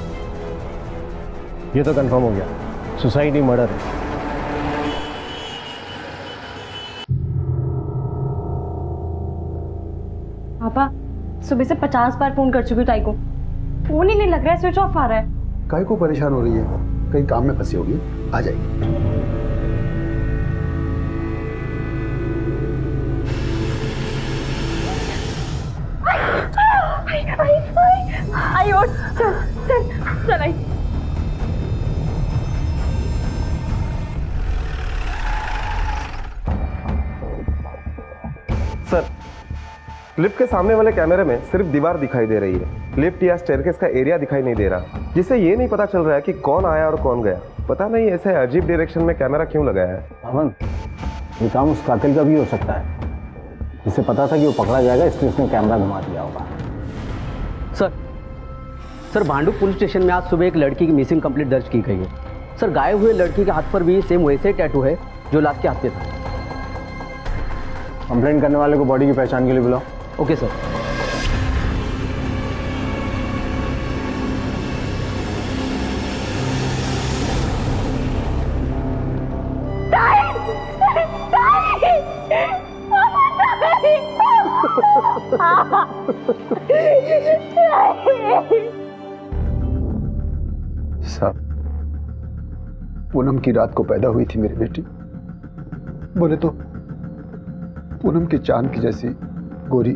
ये तो कंफर्म हो गया, सुसाइड ही मर्डर है। पापा, सुबह से 50 बार फोन कर चुकी हूँ ताई को, फोन ही नहीं लग रहा है, स्विच ऑफ आ रहा है। काहे को परेशान हो रही है? कहीं काम में फंसी होगी, आ जाएगी। आई उठ, चल चल चल आई। सर लिफ्ट के सामने वाले कैमरे में सिर्फ दीवार दिखाई दे रही है, लिफ्ट या स्टेयरकेस का एरिया दिखाई नहीं दे रहा, जिससे ये नहीं पता चल रहा है कि कौन आया और कौन गया। पता नहीं ऐसे अजीब डायरेक्शन में कैमरा क्यों लगाया है। अमन, ये काम उस कातिल का भी हो सकता है, जिसे पता था कि वो पकड़ा जाएगा इसलिए उसने कैमरा घुमा दिया होगा। सर भांडुप पुलिस स्टेशन में आज सुबह एक लड़की की मिसिंग कंप्लेंट दर्ज की गई है। सर गायब हुए लड़की के हाथ पर भी सेम वैसे टैटू है जो लाश के हाथ पे था। कंप्लेंट करने वाले को बॉडी की पहचान के लिए बुलाओ। Okay sir. साहब, पूनम की रात को पैदा हुई थी मेरी बेटी। बोले तो पूनम की चांद की जैसी गोरी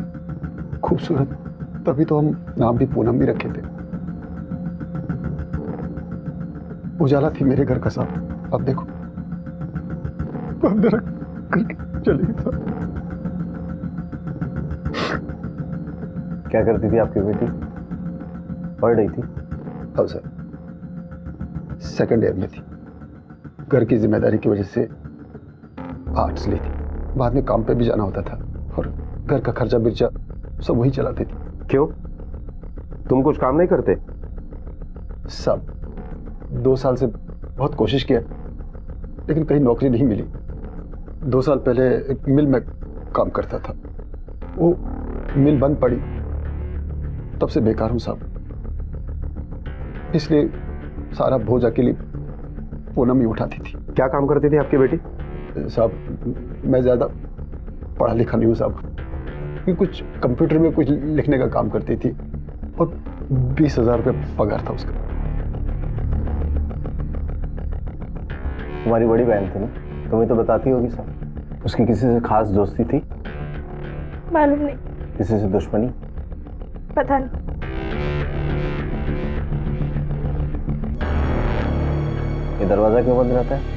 खूबसूरत, तभी तो हम नाम भी पूनम भी रखे थे। उजाला थी मेरे घर का साहब, अब देखो अंधेरा करके चली गई साहब। क्या करती थी आपकी बेटी? पढ़ रही थी? अब सर सेकंड ईयर में थी, घर की जिम्मेदारी की वजह से आर्ट्स ली थी, बाद में काम पे भी जाना होता था और घर का खर्चा बिर्चा सब वही चलाती थी। क्यों, तुम कुछ काम नहीं करते? सब 2 साल से बहुत कोशिश किया लेकिन कहीं नौकरी नहीं मिली। 2 साल पहले एक मिल में काम करता था। वो मिल बंद पड़ी, तब से बेकार हूं साहब। इसलिए सारा बोझ अकेली पूनम ही उठाती थी। क्या काम करती थी आपकी बेटी? साहब मैं ज़्यादा पढ़ा लिखा नहीं हूँ साहब, कि कुछ कंप्यूटर में कुछ लिखने का काम करती थी और 20,000 रुपये पगार था उसका। तुम्हारी बड़ी बहन थी ना, तुम्हें तो बताती होगी सब। उसकी किसी से खास दोस्ती थी? मालूम नहीं। किसी से दुश्मनी? पता नहीं। ये दरवाजा क्यों बंद रहता है?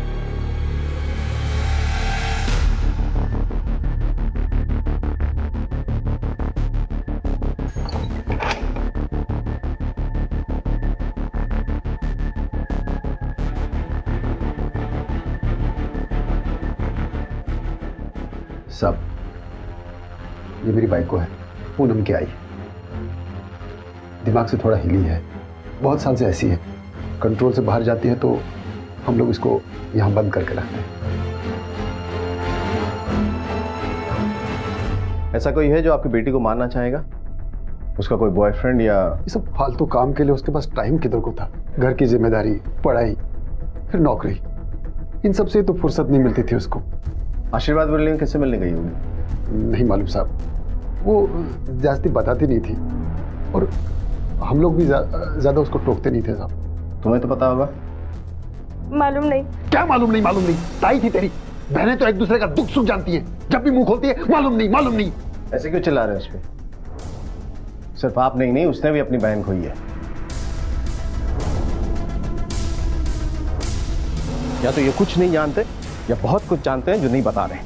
सब ये मेरी बाइक को है, पूनम की आई। दिमाग से थोड़ा हिली है, बहुत साल से ऐसी है। कंट्रोल से बाहर जाती है तो हम लोग इसको यहाँ बंद करके रखते हैं। ऐसा कोई है जो आपकी बेटी को मारना चाहेगा? उसका कोई बॉयफ्रेंड या? ये सब फालतू काम के लिए उसके पास टाइम किधर को था। घर की जिम्मेदारी, पढ़ाई, फिर नौकरी, इन सब से तो फुर्सत नहीं मिलती थी उसको। आशीर्वाद बिल्डिंग कैसे मिलने गई होगी? नहीं मालूम साहब, वो ज्यादा बताती नहीं थी और हम लोग भी ज्यादा उसको टोकते नहीं थे साहब। तुम्हें तो पता होगा। मालूम नहीं। क्या मालूम नहीं? मालूम नहीं ताई थी तेरी। बहनें तो एक दूसरे का दुख सुख जानती है, जब भी मुंह खोलती है मालूम नहीं मालूम नहीं। ऐसे क्यों चिल्ला रहे हैं उस पे? सिर्फ आप नहीं, उसने भी अपनी बहन खोई है। या तो ये कुछ नहीं जानते या बहुत कुछ जानते हैं जो नहीं बता रहे।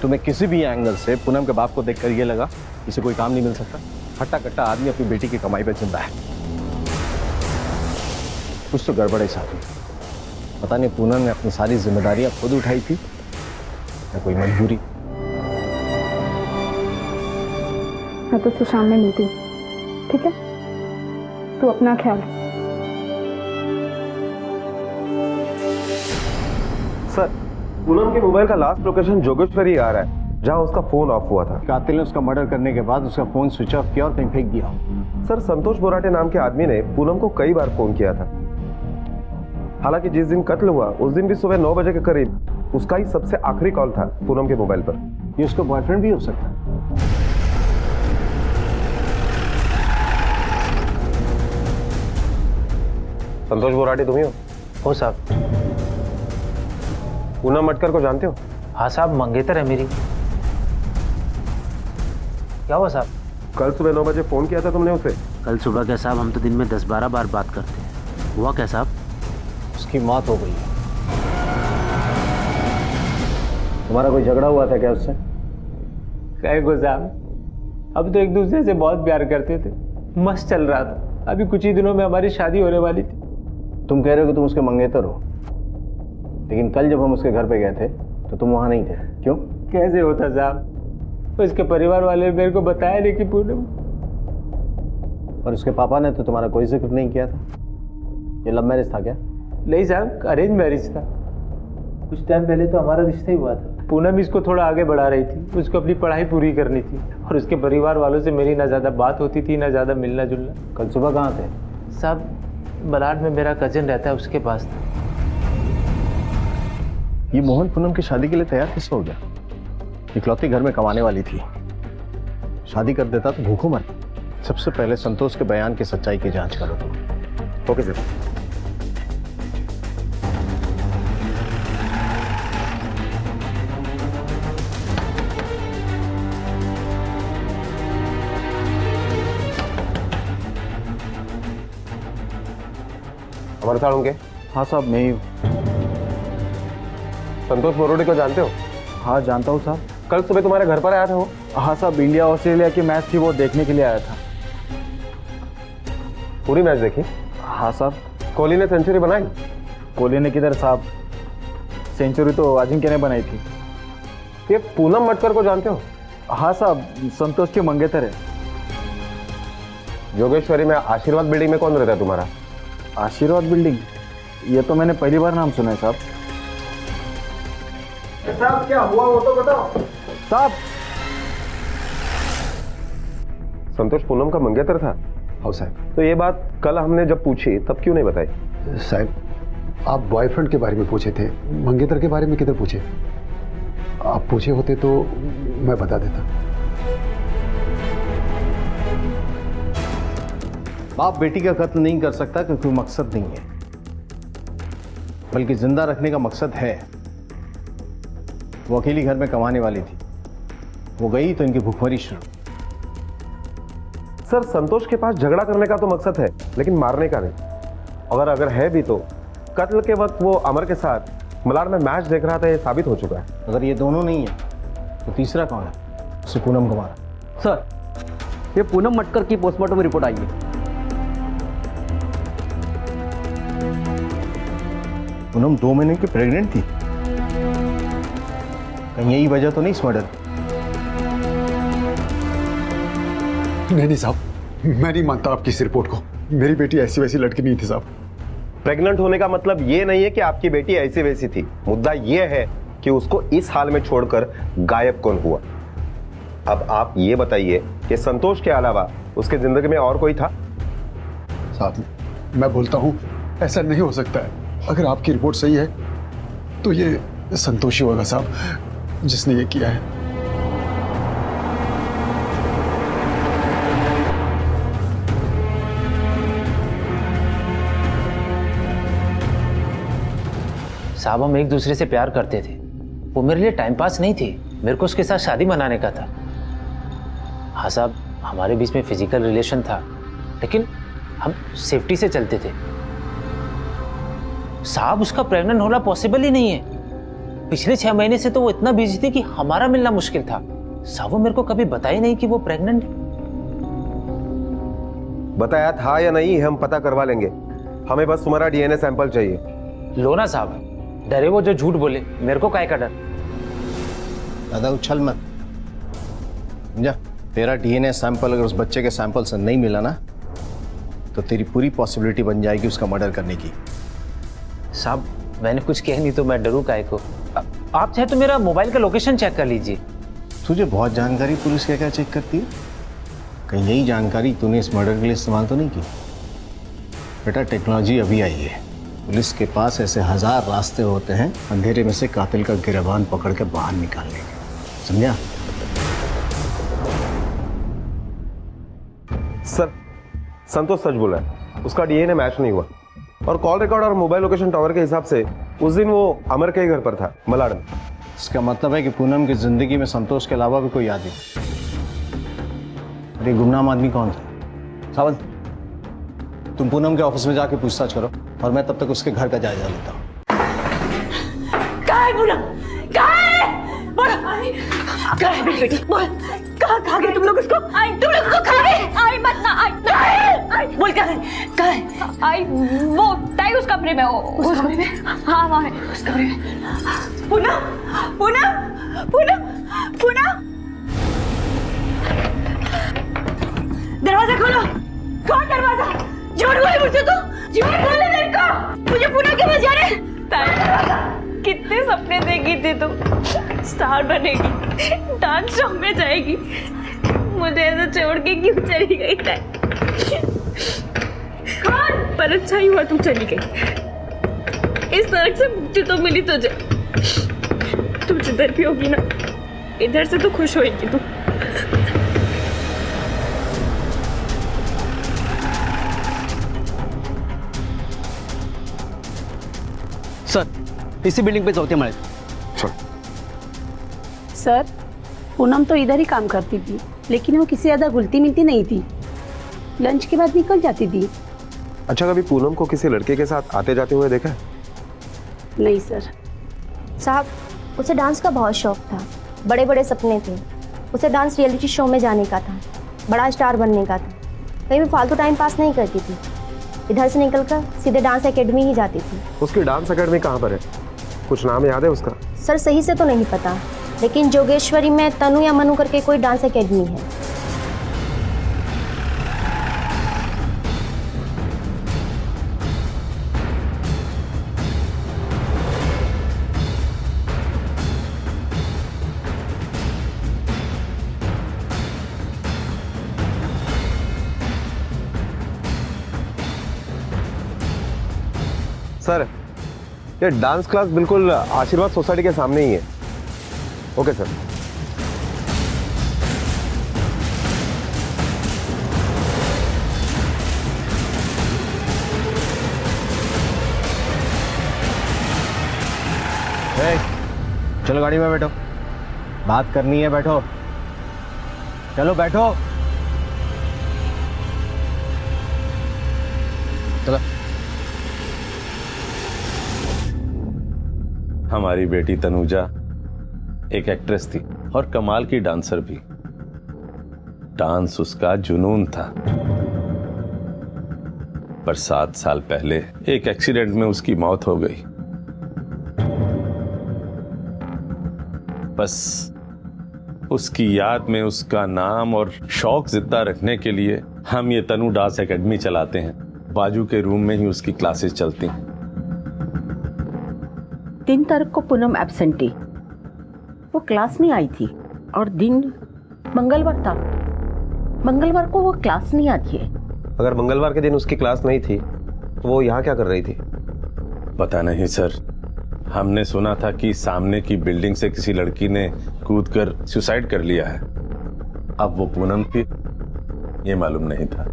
तुम्हें किसी भी एंगल से पूनम के बाप को देखकर ये लगा इसे कोई काम नहीं मिल सकता। हट्टा कट्टा आदमी अपनी बेटी की कमाई पर जिंदा है। कुछ तो गड़बड़ है साथ में। पता नहीं पूनम ने अपनी सारी जिम्मेदारियां खुद उठाई थी या कोई मजबूरी। मैं तो शाम में मिलती हूँ, ठीक है? तू अपना ख्याल रख। सर, पूनम के मोबाइल का लास्ट लोकेशन जोगेश्वरी आ रहा है, जहां उसका फोन ऑफ हुआ था। कातिल ने उसका मर्डर करने के बाद उसका फोन स्विच ऑफ किया और कहीं फेंक दिया। सर, संतोष बोराटे नाम के आदमी ने पूनम को कई बार फोन किया था। हालांकि जिस दिन कत्ल हुआ उस दिन भी सुबह 9 बजे के करीब उसका ही सबसे आखिरी कॉल था पूनम के मोबाइल पर। ये उसका बॉयफ्रेंड भी हो सकता है। संतोष बोराटे तुम ही हो साहब? पूनम मटकर को जानते हो? हाँ साहब, मंगेतर है मेरी। क्या हुआ साहब? कल सुबह 9 बजे फोन किया था तुमने उसे? कल सुबह क्या साहब, हम तो दिन में 10-12 बार बात करते हैं। हुआ क्या साहब? उसकी मौत हो गई है। तुम्हारा कोई झगड़ा हुआ था क्या उससे? कहे को साहब, अब तो एक दूसरे से बहुत प्यार करते थे, मस्त चल रहा था। अभी कुछ ही दिनों में हमारी शादी होने वाली थी। तुम कह रहे हो कि तुम उसके मंगेतर हो, लेकिन कल जब हम उसके घर पे गए थे तो तुम वहां नहीं थे, क्यों? कैसे होता साहब, उसके परिवार वाले मेरे को बताया नहीं कि पूनम। और उसके पापा ने तो तुम्हारा कोई जिक्र नहीं किया था। ये लव मैरिज था क्या? नहीं साहब, अरेंज मैरिज था। कुछ टाइम पहले तो हमारा रिश्ता ही हुआ था। पूनम इसको थोड़ा आगे बढ़ा रही थी, उसको अपनी पढ़ाई पूरी करनी थी और उसके परिवार वालों से मेरी ना ज़्यादा बात होती थी ना ज़्यादा मिलना जुलना। कल सुबह कहाँ थे? साहब, बलाड में मेरा कजिन रहता है, उसके पास था। ये मोहन पूनम की शादी के लिए तैयार कैसे हो गया? इकलौती घर में कमाने वाली थी, शादी कर देता तो भूखों मर। सबसे पहले संतोष के बयान की सच्चाई की जांच करो तुम। Okay sir. अमर साड़ोंगे? हाँ साहब, मैं ही हूँ। संतोष बोराटे को जानते हो? हाँ जानता हूँ साहब। कल सुबह तुम्हारे घर पर आया था वो? हाँ साहब, इंडिया ऑस्ट्रेलिया की मैच थी, वो देखने के लिए आया था। पूरी मैच देखी? हाँ साहब। कोहली ने सेंचुरी बनाई? कोहली ने किधर साहब, सेंचुरी तो अजिंक्य ने बनाई थी। ये पूनम मटकर को जानते हो? हाँ साहब, संतोष के मंगेतर है। जोगेश्वरी में आशीर्वाद बिल्डिंग में कौन रहता है तुम्हारा? आशीर्वाद बिल्डिंग? ये तो मैंने पहली बार नाम सुना है साहब। साहब क्या हुआ वो तो बताओ। साहब संतोष पूनम का मंगेतर था। हाँ साहब। तो ये बात कल हमने जब पूछी तब क्यों नहीं बताई? साहब आप बॉयफ्रेंड के बारे में पूछे थे, मंगेतर के बारे में किधर पूछे? आप पूछे होते तो मैं बता देता। बाप बेटी का कत्ल नहीं कर सकता क्योंकि मकसद नहीं है, बल्कि जिंदा रखने का मकसद है। वो अकेली घर में कमाने वाली थी, वो गई तो इनकी भूखमरी शुरू। सर संतोष के पास झगड़ा करने का तो मकसद है लेकिन मारने का नहीं। अगर है भी तो कत्ल के वक्त वो अमर के साथ मलाड में मैच देख रहा था, ये साबित हो चुका है। अगर ये दोनों नहीं है तो तीसरा कौन है? उसे पूनम को मारा। सर ये पूनम मटकर की पोस्टमार्टम रिपोर्ट आई है। पूनम 2 महीने की प्रेग्नेंट थी, कहीं यही वजह तो नहीं इस मर्डर? नहीं साहब, मैं नहीं मानता आपकी इस रिपोर्ट को। मेरी बेटी ऐसी वैसी लड़की नहीं थी साहब। प्रेग्नेंट होने का मतलब ये नहीं है कि आपकी बेटी ऐसी वैसी थी। मुद्दा ये है कि उसको इस हाल में छोड़कर गायब कौन हुआ। अब आप ये बताइए कि संतोष के अलावा उसके जिंदगी में और कोई था? साहब मैं बोलता हूँ ऐसा नहीं हो सकता है। अगर आपकी रिपोर्ट सही है तो ये संतोष ही होगा साहब जिसने ये किया है। साहब हम एक दूसरे से प्यार करते थे, वो मेरे लिए टाइम पास नहीं थी, मेरे को उसके साथ शादी मनाने का था। हाँ साहब हमारे बीच में फिजिकल रिलेशन था लेकिन हम सेफ्टी से चलते थे। साहब उसका प्रेग्नेंट होना पॉसिबल ही नहीं है। पिछले 6 महीने से तो वो इतना बिजी थी कि हमारा मिलना मुश्किल था। साहब वो मेरे को कभी बताया नहीं कि वो प्रेग्नेंट है। बताया था या नहीं हम पता करवा लेंगे, हमें बस तुम्हारा डीएनए सैंपल चाहिए। लो ना साहब, डरे वो जो झूठ बोले, मेरे को काहे का डर। दादा उछल मत जा। तेरा डीएनए सैंपल अगर उस बच्चे के सैंपल से नहीं मिला ना तो तेरी पूरी पॉसिबिलिटी बन जाएगी उसका मर्डर करने की। साहब मैंने कुछ किया नहीं तो मैं डरूं काहे को। आप चाहे तो मेरा मोबाइल का लोकेशन चेक कर लीजिए। तुझे बहुत जानकारी पुलिस क्या क्या चेक करती है? कहीं यही जानकारी तूने इस मर्डर के लिए इस्तेमाल तो नहीं की? बेटा टेक्नोलॉजी अभी आई है, पुलिस के पास ऐसे 1000 रास्ते होते हैं अंधेरे में से कातिल का गिरबान पकड़ के बाहर निकालने के। समझा? सर संतोष सच बोला है, उसका डीएनए मैच नहीं हुआ और कॉल रिकॉर्ड और मोबाइल लोकेशन टावर के हिसाब से उस दिन वो अमर के ही घर पर था मलाड में। इसका मतलब है कि पूनम की जिंदगी में संतोष के अलावा भी कोई आदमी। अरे गुमनाम आदमी कौन था? सावंत तुम पूनम के ऑफिस में जाके पूछताछ करो और मैं तब तक उसके घर का जायजा लेता हूँ। कहाँ है पूनम? कहाँ है? बोल कहाँ है मेरी बेटी? बोल कहाँ गए तुम लोग? उसको तुम लोग उसको कहाँ गए? आई मत ना आई बोल कहाँ है? आई वो ताई उस कमरे में। उस कमरे में? हाँ वहाँ है उस कमरे में। पूनम पूनम पूनम पूनम दरवाजा खोलो। कौन दरवाजा? झूठ बोले मुझसे तो, झूठ बोले मेरे को। मुझे पूनम के पास जाने। कितने सपने देखी थी तुम, स्टार बनेगी, डांस शो में जाएगी, मुझे ऐसे छोड़ के क्यों चली गई? कौन? पर अच्छा ही हुआ तुम चली गई। इस नरक से मुक्ति तो मिली तुझे। तुम जिधर भी होगी ना इधर से तो खुश होगी तू। सर इसी बिल्डिंग पे चौथे माले। सर पूनम तो इधर ही काम करती थी लेकिन वो किसी ज़्यादा घुलती मिलती नहीं थी, लंच के बाद निकल जाती थी। अच्छा कभी पूनम को किसी लड़के के साथ आते जाते हुए देखा है? नहीं सर। साहब उसे डांस का बहुत शौक था, बड़े बड़े सपने थे। उसे डांस रियलिटी शो में जाने का था, बड़ा स्टार बनने का था। कहीं भी फालतू टाइम पास नहीं करती थी, इधर से निकलकर सीधे डांस एकेडमी ही जाती थी। उसकी डांस एकेडमी कहाँ पर है? कुछ नाम याद है उसका? सर सही से तो नहीं पता, लेकिन जोगेश्वरी में तनु या मनु करके कोई डांस एकेडमी है। सर ये डांस क्लास बिल्कुल आशीर्वाद सोसाइटी के सामने ही है। Okay sir. चलो गाड़ी में बैठो, बात करनी है, बैठो। चलो बैठो। चलो। हमारी बेटी तनुजा एक एक्ट्रेस थी और कमाल की डांसर भी। डांस उसका जुनून था, पर 7 साल पहले एक एक्सीडेंट में उसकी मौत हो गई। बस उसकी याद में उसका नाम और शौक जिंदा रखने के लिए हम ये तनु डांस एकेडमी चलाते हैं। बाजू के रूम में ही उसकी क्लासेस चलती हैं। 3 तारीख को पूनम एब्सेंट थी, वो क्लास नहीं आई थी और दिन मंगलवार था। मंगलवार को वो क्लास नहीं आती है। अगर मंगलवार के दिन उसकी क्लास नहीं थी तो वो यहाँ क्या कर रही थी? पता नहीं सर, हमने सुना था कि सामने की बिल्डिंग से किसी लड़की ने कूदकर सुसाइड कर लिया है। अब वो पूनम थी ये मालूम नहीं था।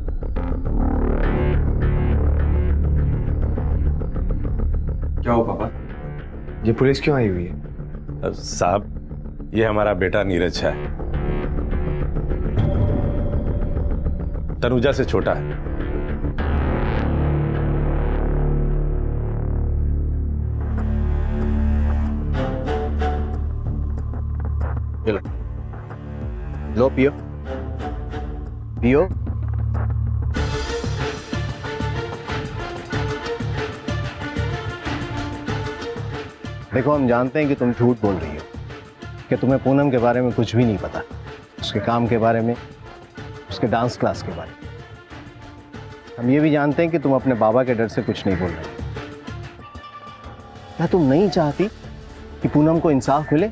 क्या हो पापा, ये पुलिस क्यों आई हुई है? साहब ये हमारा बेटा नीरज है, तनुजा से छोटा है। लो पियो पियो। देखो हम जानते हैं कि तुम झूठ बोल रही हो, कि तुम्हें पूनम के बारे में कुछ भी नहीं पता, उसके काम के बारे में, उसके डांस क्लास के बारे में। हम ये भी जानते हैं कि तुम अपने बाबा के डर से कुछ नहीं बोल रही। क्या तुम नहीं चाहती कि पूनम को इंसाफ मिले,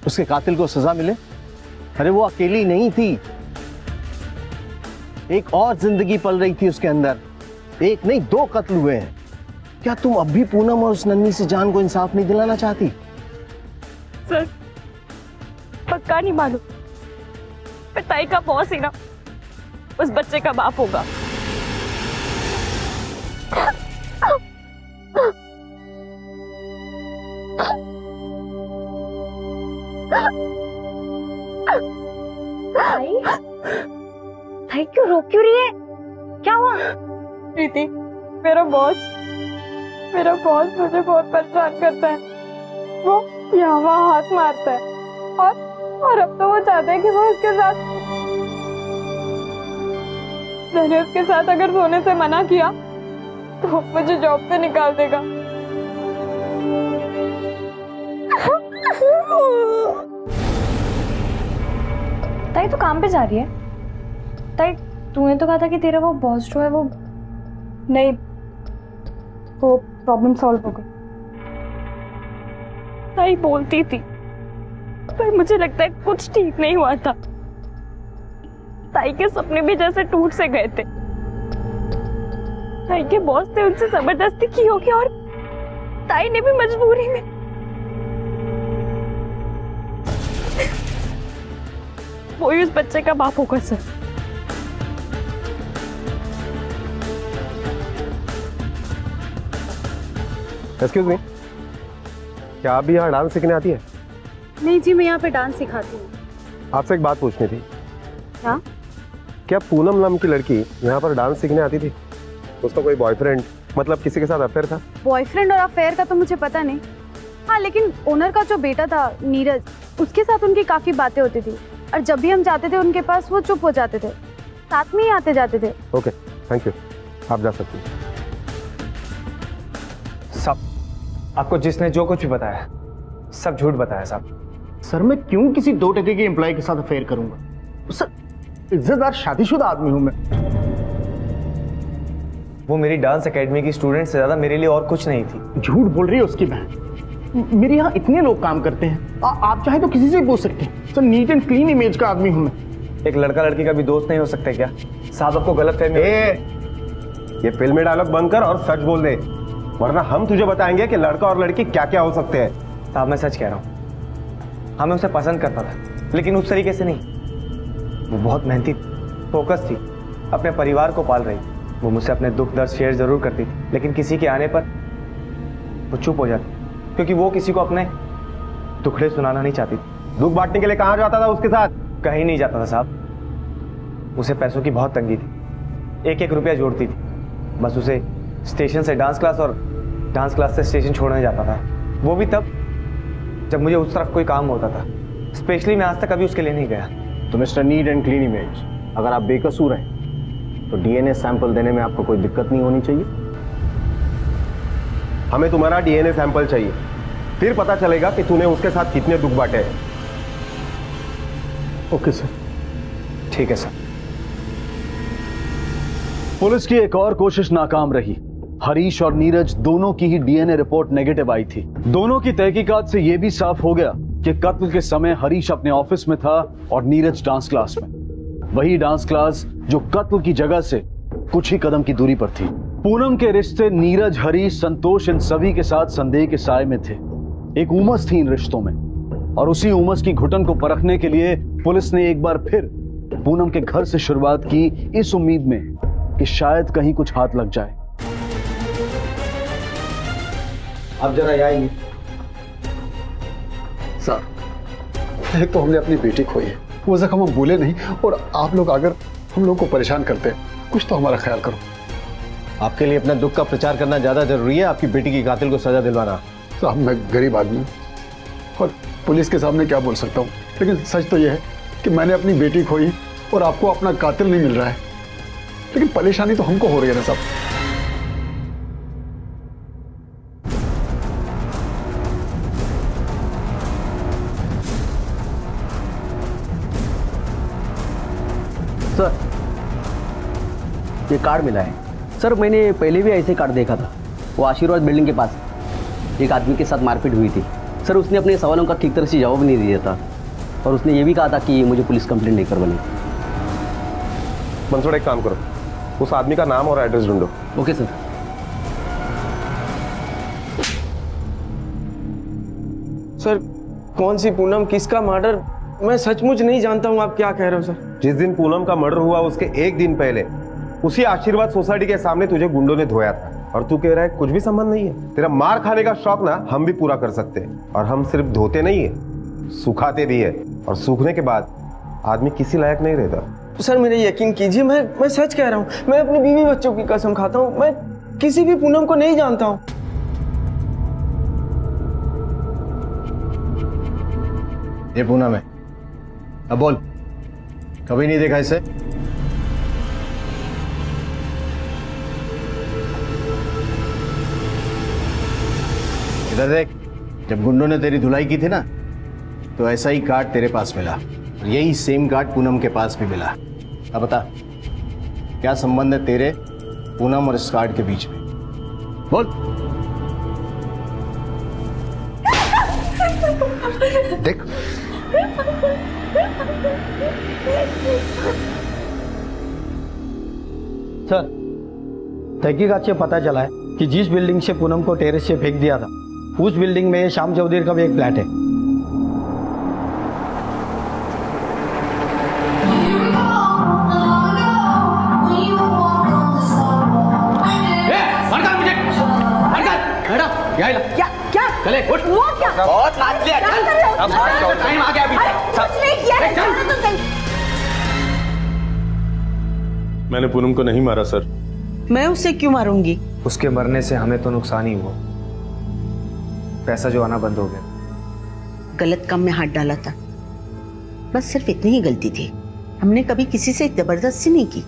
उसके कातिल को सजा मिले? अरे वो अकेली नहीं थी, एक और जिंदगी पल रही थी उसके अंदर। एक नहीं 2 कत्ल हुए हैं। क्या तुम अब भी पूनम और उस नन्ही सी जान को इंसाफ नहीं दिलाना चाहती? सर पक्का नहीं मालूम, पिताई का बॉस ही ना उस बच्चे का बाप होगा। भाई क्यों रो क्यों रही है? क्या हुआ? प्रीति, मेरा बॉस मुझे बहुत परेशान करता है। वो यहाँ वहाँ हाथ मारता है और अब तो वो चाहते हैं कि वो उसके साथ, मैंने उसके साथ अगर सोने से मना किया तो मुझे जॉब से निकाल देगा। ताई तो काम पे जा रही है। ताई तूने तो कहा था कि तेरा वो बॉस जो है वो नहीं, वो प्रॉब्लम सॉल्व हो गई। ताई बोलती थी पर मुझे लगता है कुछ ठीक नहीं हुआ था। ताई के सपने भी जैसे टूट से गए थे। ताई के बॉस ने उनसे जबरदस्ती की होगी और ताई ने भी मजबूरी में। वो ही उस बच्चे का बाप होगा सर। एक्सक्यूज मी, क्या आप भी यहाँ डांस सीखने आती है? नहीं जी, मैं यहाँ पे डांस सिखाती हूँ। आपसे एक बात पूछनी थी। क्या? क्या पूनम नाम की लड़की यहाँ पर डांस सीखने आती थी? उसका कोई बॉयफ्रेंड, मतलब किसी के साथ अफेयर था? बॉयफ्रेंड और अफेयर का तो मुझे पता नहीं। हाँ, लेकिन ओनर का जो बेटा था नीरज, उसके साथ उनकी काफी बातें होती थी और जब भी हम जाते थे उनके पास वो चुप हो जाते थे, साथ में ही आते जाते थे। ओके, थैंक यू, आप जा सकती हैं। सब आपको जिसने जो कुछ भी बताया सब झूठ बताया साहब। सर मैं क्यों किसी 2 टके के एम्प्लॉय के साथ अफेयर करूंगा? सर इज्जतदार शादीशुदा आदमी हूं मैं। वो मेरी डांस एकेडमी की स्टूडेंट से ज्यादा मेरे लिए और कुछ नहीं थी। झूठ बोल रही है उसकी बहन। मेरे यहाँ इतने लोग काम करते हैं, आप चाहे तो किसी से पूछ सकते हैं। Sir neat and clean image का आदमी हूं मैं। एक लड़का लड़की का भी दोस्त नहीं हो सकता क्या? साहब आपको गलत फहमी। ये फिल्मी डायलॉग बंद कर और सच बोल दे। वरना हम तुझे बताएंगे कि लड़का और लड़की क्या क्या हो सकते हैं। साहब मैं सच कह रहा हूँ, हाँ मैं उसे पसंद करता था, लेकिन उस तरीके से नहीं। वो बहुत मेहनती, फोकस थी, अपने परिवार को पाल रही। वो मुझसे अपने दुख दर्द शेयर जरूर करती थी, लेकिन किसी के आने पर वो चुप हो जाती, क्योंकि वो किसी को अपने दुखड़े सुनाना नहीं चाहती थी। दुख बांटने के लिए कहाँ जाता था उसके साथ? कहीं नहीं जाता था साहब, उसे पैसों की बहुत तंगी थी, एक एक रुपया जोड़ती थी। बस उसे स्टेशन से डांस क्लास और डांस क्लास से स्टेशन छोड़ने जाता था, वो भी तब जब मुझे उस तरफ कोई काम होता था। स्पेशली मैं आज तक कभी उसके लिए नहीं गया। तो mister neat and clean image, अगर आप बेकसूर हैं तो डीएनए सैंपल देने में आपको कोई दिक्कत नहीं होनी चाहिए। हमें तुम्हारा डीएनए सैंपल चाहिए, फिर पता चलेगा कि तूने उसके साथ कितने दुख बांटे हैं। Okay sir. ठीक है सर। पुलिस की एक और कोशिश नाकाम रही। हरीश और नीरज दोनों की ही डीएनए रिपोर्ट नेगेटिव आई थी। दोनों की तहकीकात से यह भी साफ हो गया कि कत्ल के समय हरीश अपने ऑफिस में था और नीरज डांस क्लास में। वही डांस क्लास जो कत्ल की जगह से कुछ ही कदम की दूरी पर थी। पूनम के रिश्ते नीरज, हरीश, संतोष इन सभी के साथ संदेह के साए में थे। एक उमस थी इन रिश्तों में, और उसी उमस की घुटन को परखने के लिए पुलिस ने एक बार फिर पूनम के घर से शुरुआत की, इस उम्मीद में कि शायद कहीं कुछ हाथ लग जाए। आप जरा आएंगे सर। एक तो हमने अपनी बेटी खोई है, वो जख्म हम भूले नहीं, और आप लोग अगर हम लोग को परेशान करते हैं, कुछ तो हमारा ख्याल करो। आपके लिए अपना दुख का प्रचार करना ज्यादा जरूरी है आपकी बेटी की कातिल को सजा दिलवाना? साहब मैं गरीब आदमी हूँ और पुलिस के सामने क्या बोल सकता हूँ, लेकिन सच तो यह है कि मैंने अपनी बेटी खोई और आपको अपना कातिल नहीं मिल रहा है, लेकिन परेशानी तो हमको हो रही है ना साहब। सर ये कार्ड मिला है। सर मैंने पहले भी ऐसे कार्ड देखा था, वो आशीर्वाद बिल्डिंग के पास एक आदमी के साथ मारपीट हुई थी। सर उसने अपने सवालों का ठीक तरह से जवाब नहीं दिया था, और उसने ये भी कहा था कि मुझे पुलिस कंप्लेंट नहीं करवानी। मंसूर एक काम करो, उस आदमी का नाम और एड्रेस ढूंढो। Okay sir. सर कौन सी पूनम, किसका मर्डर, मैं सचमुच नहीं जानता हूँ। आप क्या कह रहे हो सर? जिस दिन पूनम का मर्डर हुआ उसके एक दिन पहले उसी आशीर्वाद सोसाइटी के सामने तुझे गुंडों ने धोया था, और तू कह रहा है कुछ भी संबंध नहीं है। तेरा मार खाने का शौक ना हम भी पूरा कर सकते हैं, और हम सिर्फ धोते नहीं है, सुखाते भी है, और सूखने के बाद आदमी किसी लायक नहीं रहता। सर मेरे यकीन कीजिए, मैं सच कह रहा हूँ। मैं अपनी बीवी बच्चों की कसम खाता हूँ, मैं किसी भी पूनम को नहीं जानता हूँ। ये पूनम है, अब बोल, कभी नहीं देखा इसे? इधर देख, जब गुंडों ने तेरी धुलाई की थी ना, तो ऐसा ही कार्ड तेरे पास मिला, और यही सेम कार्ड पूनम के पास भी मिला। अब बता, क्या संबंध है तेरे, पूनम और इस कार्ड के बीच में? बोल। देख सर, तहकीकात से पता चला है कि जिस बिल्डिंग से पूनम को टेरेस से फेंक दिया था, उस बिल्डिंग में श्याम चौधरी का भी एक फ्लैट है। क्या क्या चले उठ। वो क्या बहुत नाच लिया, चल अब टाइम आ गया। अभी कुछ नहीं किया। मैंने पूनम को नहीं मारा सर। मैं उसे क्यों मारूंगी? उसके मरने से हमें तो नुकसान ही हुआ, पैसा जो आना बंद हो गया। गलत काम में हाथ डाला था, बस सिर्फ इतनी ही गलती थी। हमने कभी किसी से जबरदस्ती नहीं की।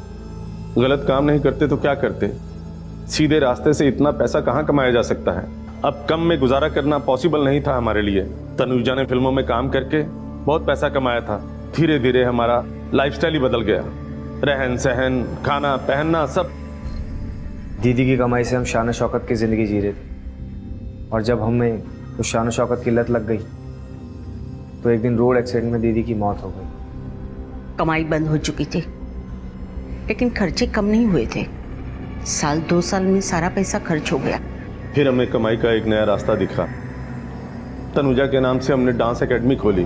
गलत काम नहीं करते तो क्या करते? सीधे रास्ते से इतना पैसा कहाँ कमाया जा सकता है? अब कम में गुजारा करना पॉसिबल नहीं था हमारे लिए। तनुजा ने फिल्मों में काम करके बहुत पैसा कमाया था। धीरे धीरे हमारा लाइफस्टाइल ही बदल गया, रहन सहन, खाना पहनना सब। दीदी की कमाई से हम शान शौकत की जिंदगी जी रहे थे, और जब हमें उस शान शौकत की लत लग गई तो एक दिन रोड एक्सीडेंट में दीदी की मौत हो गई। कमाई बंद हो चुकी थी, लेकिन खर्चे कम नहीं हुए थे। साल 2 साल में सारा पैसा खर्च हो गया। फिर हमें कमाई का एक नया रास्ता दिखा। तनुजा के नाम से हमने डांस एकेडमी खोली।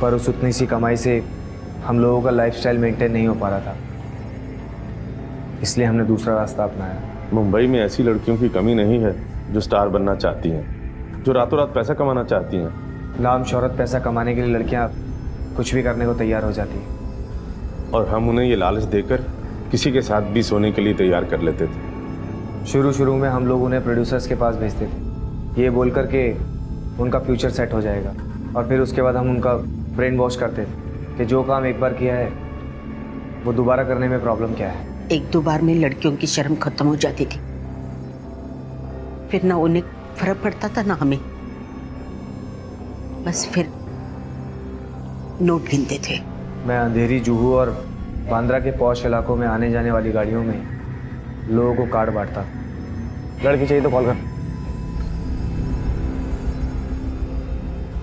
पर उस उतनी सी कमाई से हम लोगों का लाइफस्टाइल मेंटेन नहीं हो पा रहा था, इसलिए हमने दूसरा रास्ता अपनाया। मुंबई में ऐसी लड़कियों की कमी नहीं है जो स्टार बनना चाहती हैं, जो रातों रात पैसा कमाना चाहती हैं। नाम शोहरत पैसा कमाने के लिए लड़कियां कुछ भी करने को तैयार हो जाती हैं। और हम उन्हें ये लालच देकर किसी के साथ भी सोने के लिए तैयार कर लेते थे। शुरू में हम लोग उन्हें प्रोड्यूसर्स के पास भेजते थे, ये बोल कर के उनका फ्यूचर सेट हो जाएगा, और फिर उसके बाद हम उनका ब्रेन वॉश करते थे कि जो काम एक बार किया है वो दोबारा करने में प्रॉब्लम क्या है। एक दो बार में लड़कियों की शर्म खत्म हो जाती थी, फिर ना उन्हें फर्क पड़ता था ना हमें, बस फिर नोट गिनते थे। मैं अंधेरी, जुहू और बांद्रा के पॉश इलाकों में आने जाने वाली गाड़ियों में लोगों को कार्ड बांटता। लड़की चाहिए तो कॉल कर।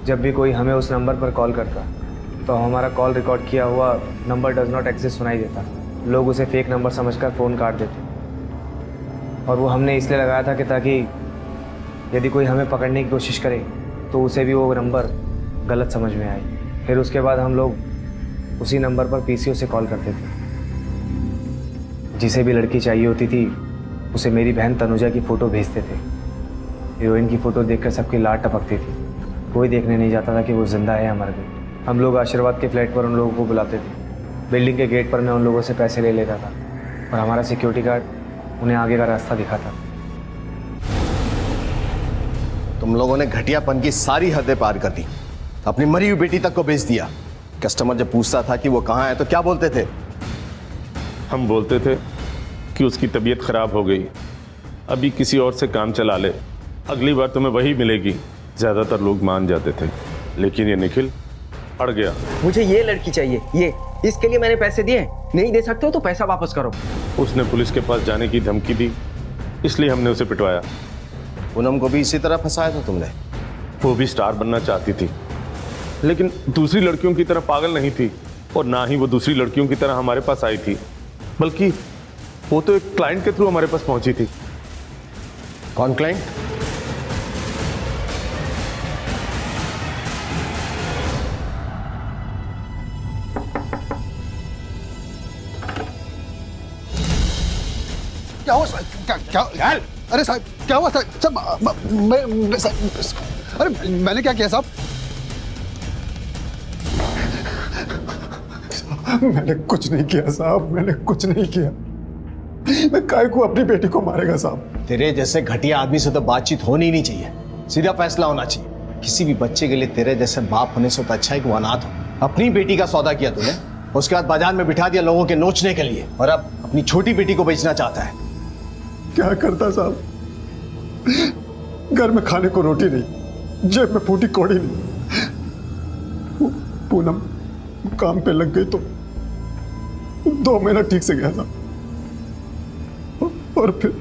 जब भी कोई हमें उस नंबर पर कॉल करता तो हमारा कॉल रिकॉर्ड किया हुआ नंबर डज नॉट एक्सिस्ट सुनाई देता। लोग उसे फेक नंबर समझकर फ़ोन काट देते, और वो हमने इसलिए लगाया था कि ताकि यदि कोई हमें पकड़ने की कोशिश करे तो उसे भी वो नंबर गलत समझ में आए। फिर उसके बाद हम लोग उसी नंबर पर पीसीओ से कॉल करते थे। जिसे भी लड़की चाहिए होती थी उसे मेरी बहन तनुजा की फ़ोटो भेजते थे। हीरोइन की फ़ोटो देखकर सबकी लाट टपकती थी, कोई देखने नहीं जाता था कि वो जिंदा है या मर गई। हम लोग आशीर्वाद के फ्लैट पर उन लोगों को बुलाते थे। बिल्डिंग के गेट पर मैं उन लोगों से पैसे ले लेता था और हमारा सिक्योरिटी गार्ड उन्हें आगे का रास्ता दिखाता। तुम लोगों ने घटियापन की सारी हदें पार कर दी, अपनी मरी हुई बेटी तक को बेच दिया। कस्टमर जब पूछता था कि वो कहाँ है तो क्या बोलते थे? हम बोलते थे कि उसकी तबीयत खराब हो गई, अभी किसी और से काम चला ले, अगली बार तुम्हें वही मिलेगी। ज्यादातर लोग मान जाते थे, लेकिन ये निखिल अड़ गया। मुझे ये लड़की चाहिए, ये इसके लिए मैंने पैसे दिए, नहीं दे सकते हो तो पैसा वापस करो। उसने पुलिस के पास जाने की धमकी दी, इसलिए हमने उसे पिटवाया। पूनम को भी इसी तरह फंसाया था तुमने? वो भी स्टार बनना चाहती थी, लेकिन दूसरी लड़कियों की तरह पागल नहीं थी, और ना ही वो दूसरी लड़कियों की तरह हमारे पास आई थी, बल्कि वो तो एक क्लाइंट के थ्रू हमारे पास पहुंची थी। कौन क्लाइंट? क्या हुआ साहब? क्या अरे साहब क्या हुआ साहब? अरे मैंने क्या किया साहब? मैंने कुछ नहीं किया साहब, मैंने कुछ नहीं किया। मैं काय को अपनी बेटी को मारेगा साहब? तेरे जैसे घटिया आदमी से तो बातचीत होनी ही नहीं चाहिए, सीधा फैसला होना चाहिए। किसी भी बच्चे के लिए तेरे जैसे बाप होने से तो अच्छा है कि वो अनाथ हो। अपनी बेटी का सौदा किया तूने, उसके बाद बाजार में बिठा दिया लोगों के नोचने के लिए, और अब अपनी छोटी बेटी को बेचना चाहता है। क्या करता साहब? घर में खाने को रोटी नहीं, जेब में फूटी कौड़ी नहीं। पूनम काम पे लग गई तो 2 महीना ठीक से गया था, और फिर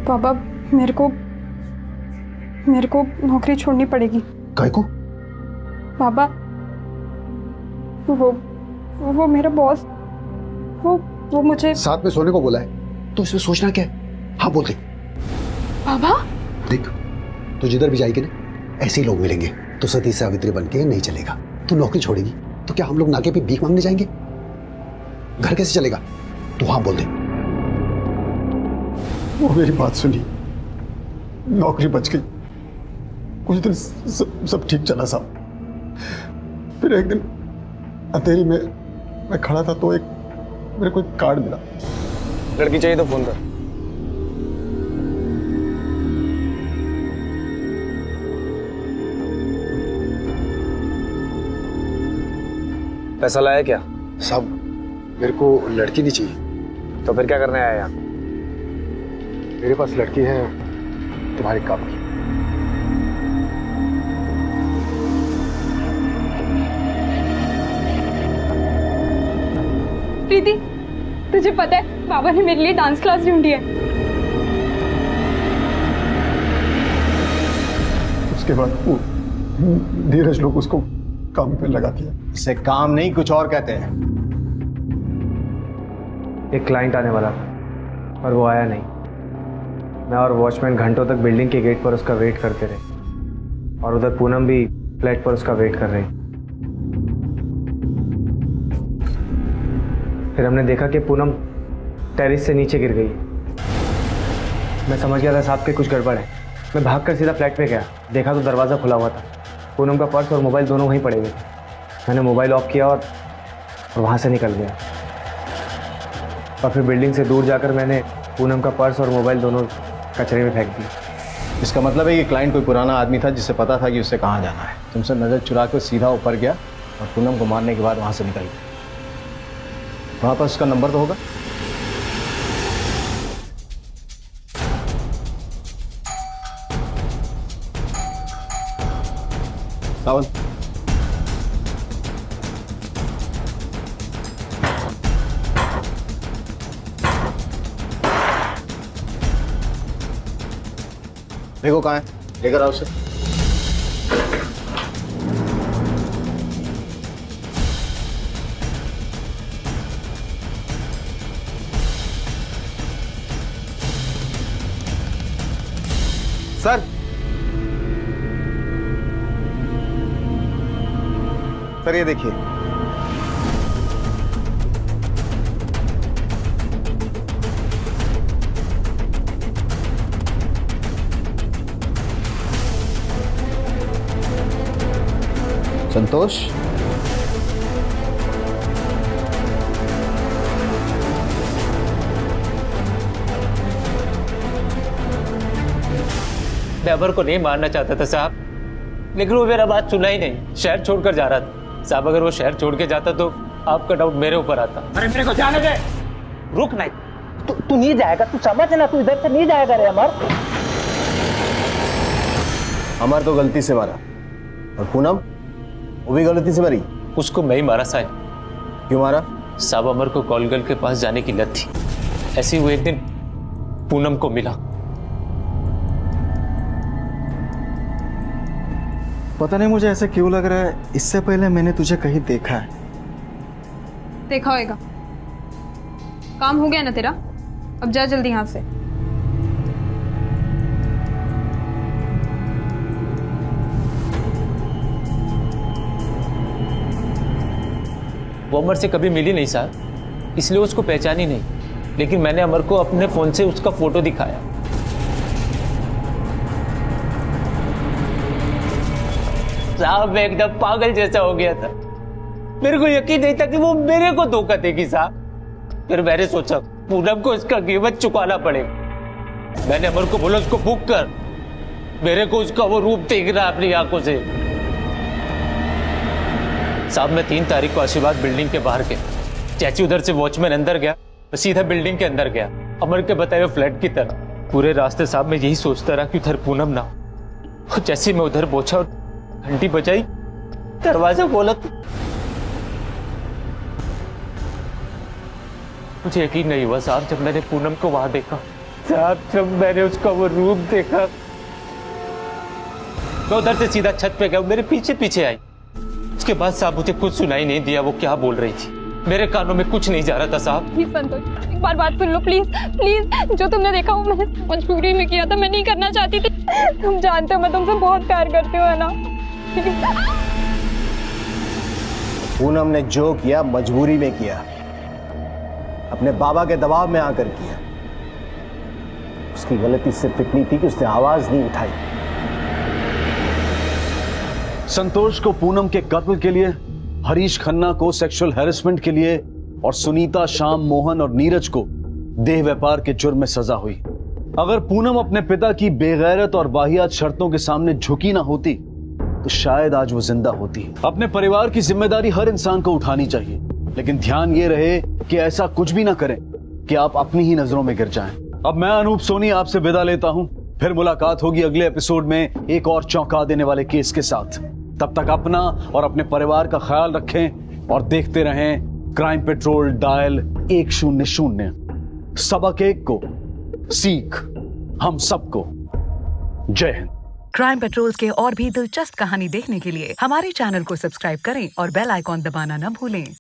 पापा मेरे को नौकरी छोड़नी पड़ेगी। काय को? पापा वो मेरा बॉस वो मुझे साथ में सोने को बोला है, तो इसमें सोचना क्या है? हाँ बोल दे। पापा देख, तू जिधर भी जाएगी ना ऐसे ही लोग मिलेंगे, तो सती सावित्री बन के नहीं चलेगा। तू नौकरी छोड़ेगी तो क्या हम लोग नाके पे भीख मांगने जाएंगे? घर कैसे चलेगा? तू हाँ बोल दे। वो मेरी बात सुनी, नौकरी बच गई। कुछ दिन सब ठीक चला साहब। फिर एक दिन अंधेरी में मैं खड़ा था तो मेरे को एक कार्ड मिला। लड़की चाहिए तो फोन कर। पैसा लाया क्या? साहब मेरे को लड़की नहीं चाहिए। तो फिर क्या करने आया यहाँ? मेरे पास लड़की है तुम्हारे काम की। प्रीति, तुझे पता है बाबा ने मेरे लिए डांस क्लास ढूंढी है। उसके बाद वो धीरज लोग उसको काम पे लगा दिया। इसे काम नहीं कुछ और कहते हैं। एक क्लाइंट आने वाला था पर वो आया नहीं। मैं और वॉचमैन घंटों तक बिल्डिंग के गेट पर उसका वेट करते रहे और उधर पूनम भी फ्लैट पर उसका वेट कर रही। फिर हमने देखा कि पूनम टेरेस से नीचे गिर गई। मैं समझ गया था साहब कि कुछ गड़बड़ है। मैं भागकर सीधा फ्लैट पे गया, देखा तो दरवाज़ा खुला हुआ था। पूनम का पर्स और मोबाइल दोनों वहीं पड़े हुए थे। मैंने मोबाइल ऑफ किया और वहाँ से निकल गया। और फिर बिल्डिंग से दूर जाकर मैंने पूनम का पर्स और मोबाइल दोनों कचरे में फेंक दिए। इसका मतलब है कि क्लाइंट कोई पुराना आदमी था जिसे पता था कि उसे कहाँ जाना है। तुमसे नज़र चुरा कर सीधा ऊपर गया और पूनम को मारने के बाद वहाँ से निकल गया। वहाँ पर उसका नंबर तो होगा। सावंत, देखो कहाँ है, लेकर आओ उसे। सर, सर ये देखिए। संतोष, मैं अमर को नहीं मारना चाहता था साहब, लेकिन वो मेरा बात सुना ही नहीं, शहर छोड़कर जा रहा था। साहब अगर वो शहर छोड़ के जाता तो आपका डाउट मेरे ऊपर आता। अरे मेरे को जाने दे, रुक नहीं, तू नहीं जाएगा, तू समझ ना, तू इधर से नहीं जाएगा रे अमर। अमर तो गलती से मारा और पूनम वो भी गलती से मरी। उसको मैं ही मारा साहब। क्यों मारा? साहब अमर को कॉलगर्ल के पास जाने की लत थी। ऐसे ही वो एक दिन पूनम को मिला। पता नहीं मुझे ऐसा क्यों लग रहा है, इससे पहले मैंने तुझे कहीं देखा है। देखा होएगा। काम हो गया ना तेरा, अब जा जल्दी यहाँ से। वो अमर से कभी मिली नहीं साहब, इसलिए उसको पहचानी नहीं। लेकिन मैंने अमर को अपने फोन से उसका फोटो दिखाया। साहब मैं एकदम पागल जैसा हो गया था। मेरे को यकीन नहीं था कि वो मेरे को धोखा देगी साहब। फिर मैंने सोचा पूनम को इसका कीमत चुकाना पड़ेगा। मैंने अमर को बोला उसको बुक कर, मेरे को उसका वो रूप देख रहा अपनी आंखों से। साहब मैं 3 तारीख को आशीर्वाद बिल्डिंग के बाहर गया। चाची उधर से वॉचमैन अंदर गया, मैं सीधा बिल्डिंग के अंदर गया, अमर के बताए हुए फ्लैट की तरफ। पूरे रास्ते साहब मैं यही सोचता रहा कि उधर पूनम ना हो। जैसे मैं उधर पहुंचा और घंटी बजाई, दरवाजा खोला तो मुझे यकीन नहीं हुआ साहब जब मैंने पूनम को वहां देखा। साहब जब मैंने उसका वो रूप देखा, मैं उधर से सीधा छत पे गया, मेरे पीछे पीछे आई। उसके बाद साहब मुझे कुछ सुनाई नहीं दिया वो क्या बोल रही थी। मेरे कानों में कुछ नहीं जा रहा था साहब। प्लीज संतोष, एक बार बात सुन लो प्लीज प्लीज। जो तुमने देखा वो मैंने मजबूरी में किया था, मैं नहीं करना चाहती थी। तुम जानते हो मैं तुमसे बहुत प्यार करती हूँ, है ना? पूनम ने जो किया मजबूरी में किया, अपने बाबा के दबाव में आकर किया। उसकी गलती सिर्फ इतनी थी कि उसने आवाज नहीं उठाई। संतोष को पूनम के कत्ल के लिए, हरीश खन्ना को सेक्सुअल हैरेसमेंट के लिए और सुनीता, श्याम, मोहन और नीरज को देह व्यापार के जुर्म में सजा हुई। अगर पूनम अपने पिता की बेगैरत और वाहियात शर्तों के सामने झुकी ना होती तो शायद आज वो जिंदा होती। अपने परिवार की जिम्मेदारी हर इंसान को उठानी चाहिए, लेकिन ध्यान ये रहे कि ऐसा कुछ भी ना करें कि आप अपनी ही नजरों में गिर जाएं। अब मैं अनूप सोनी आपसे विदा लेता हूं, फिर मुलाकात होगी अगले एपिसोड में एक और चौंका देने वाले केस के साथ। तब तक अपना और अपने परिवार का ख्याल रखें और देखते रहें क्राइम पेट्रोल डायल 100। सबक एक को सीख हम सबको। जय हिंद। क्राइम पेट्रोल के और भी दिलचस्प कहानी देखने के लिए हमारे चैनल को सब्सक्राइब करें और बेल आइकॉन दबाना न भूलें।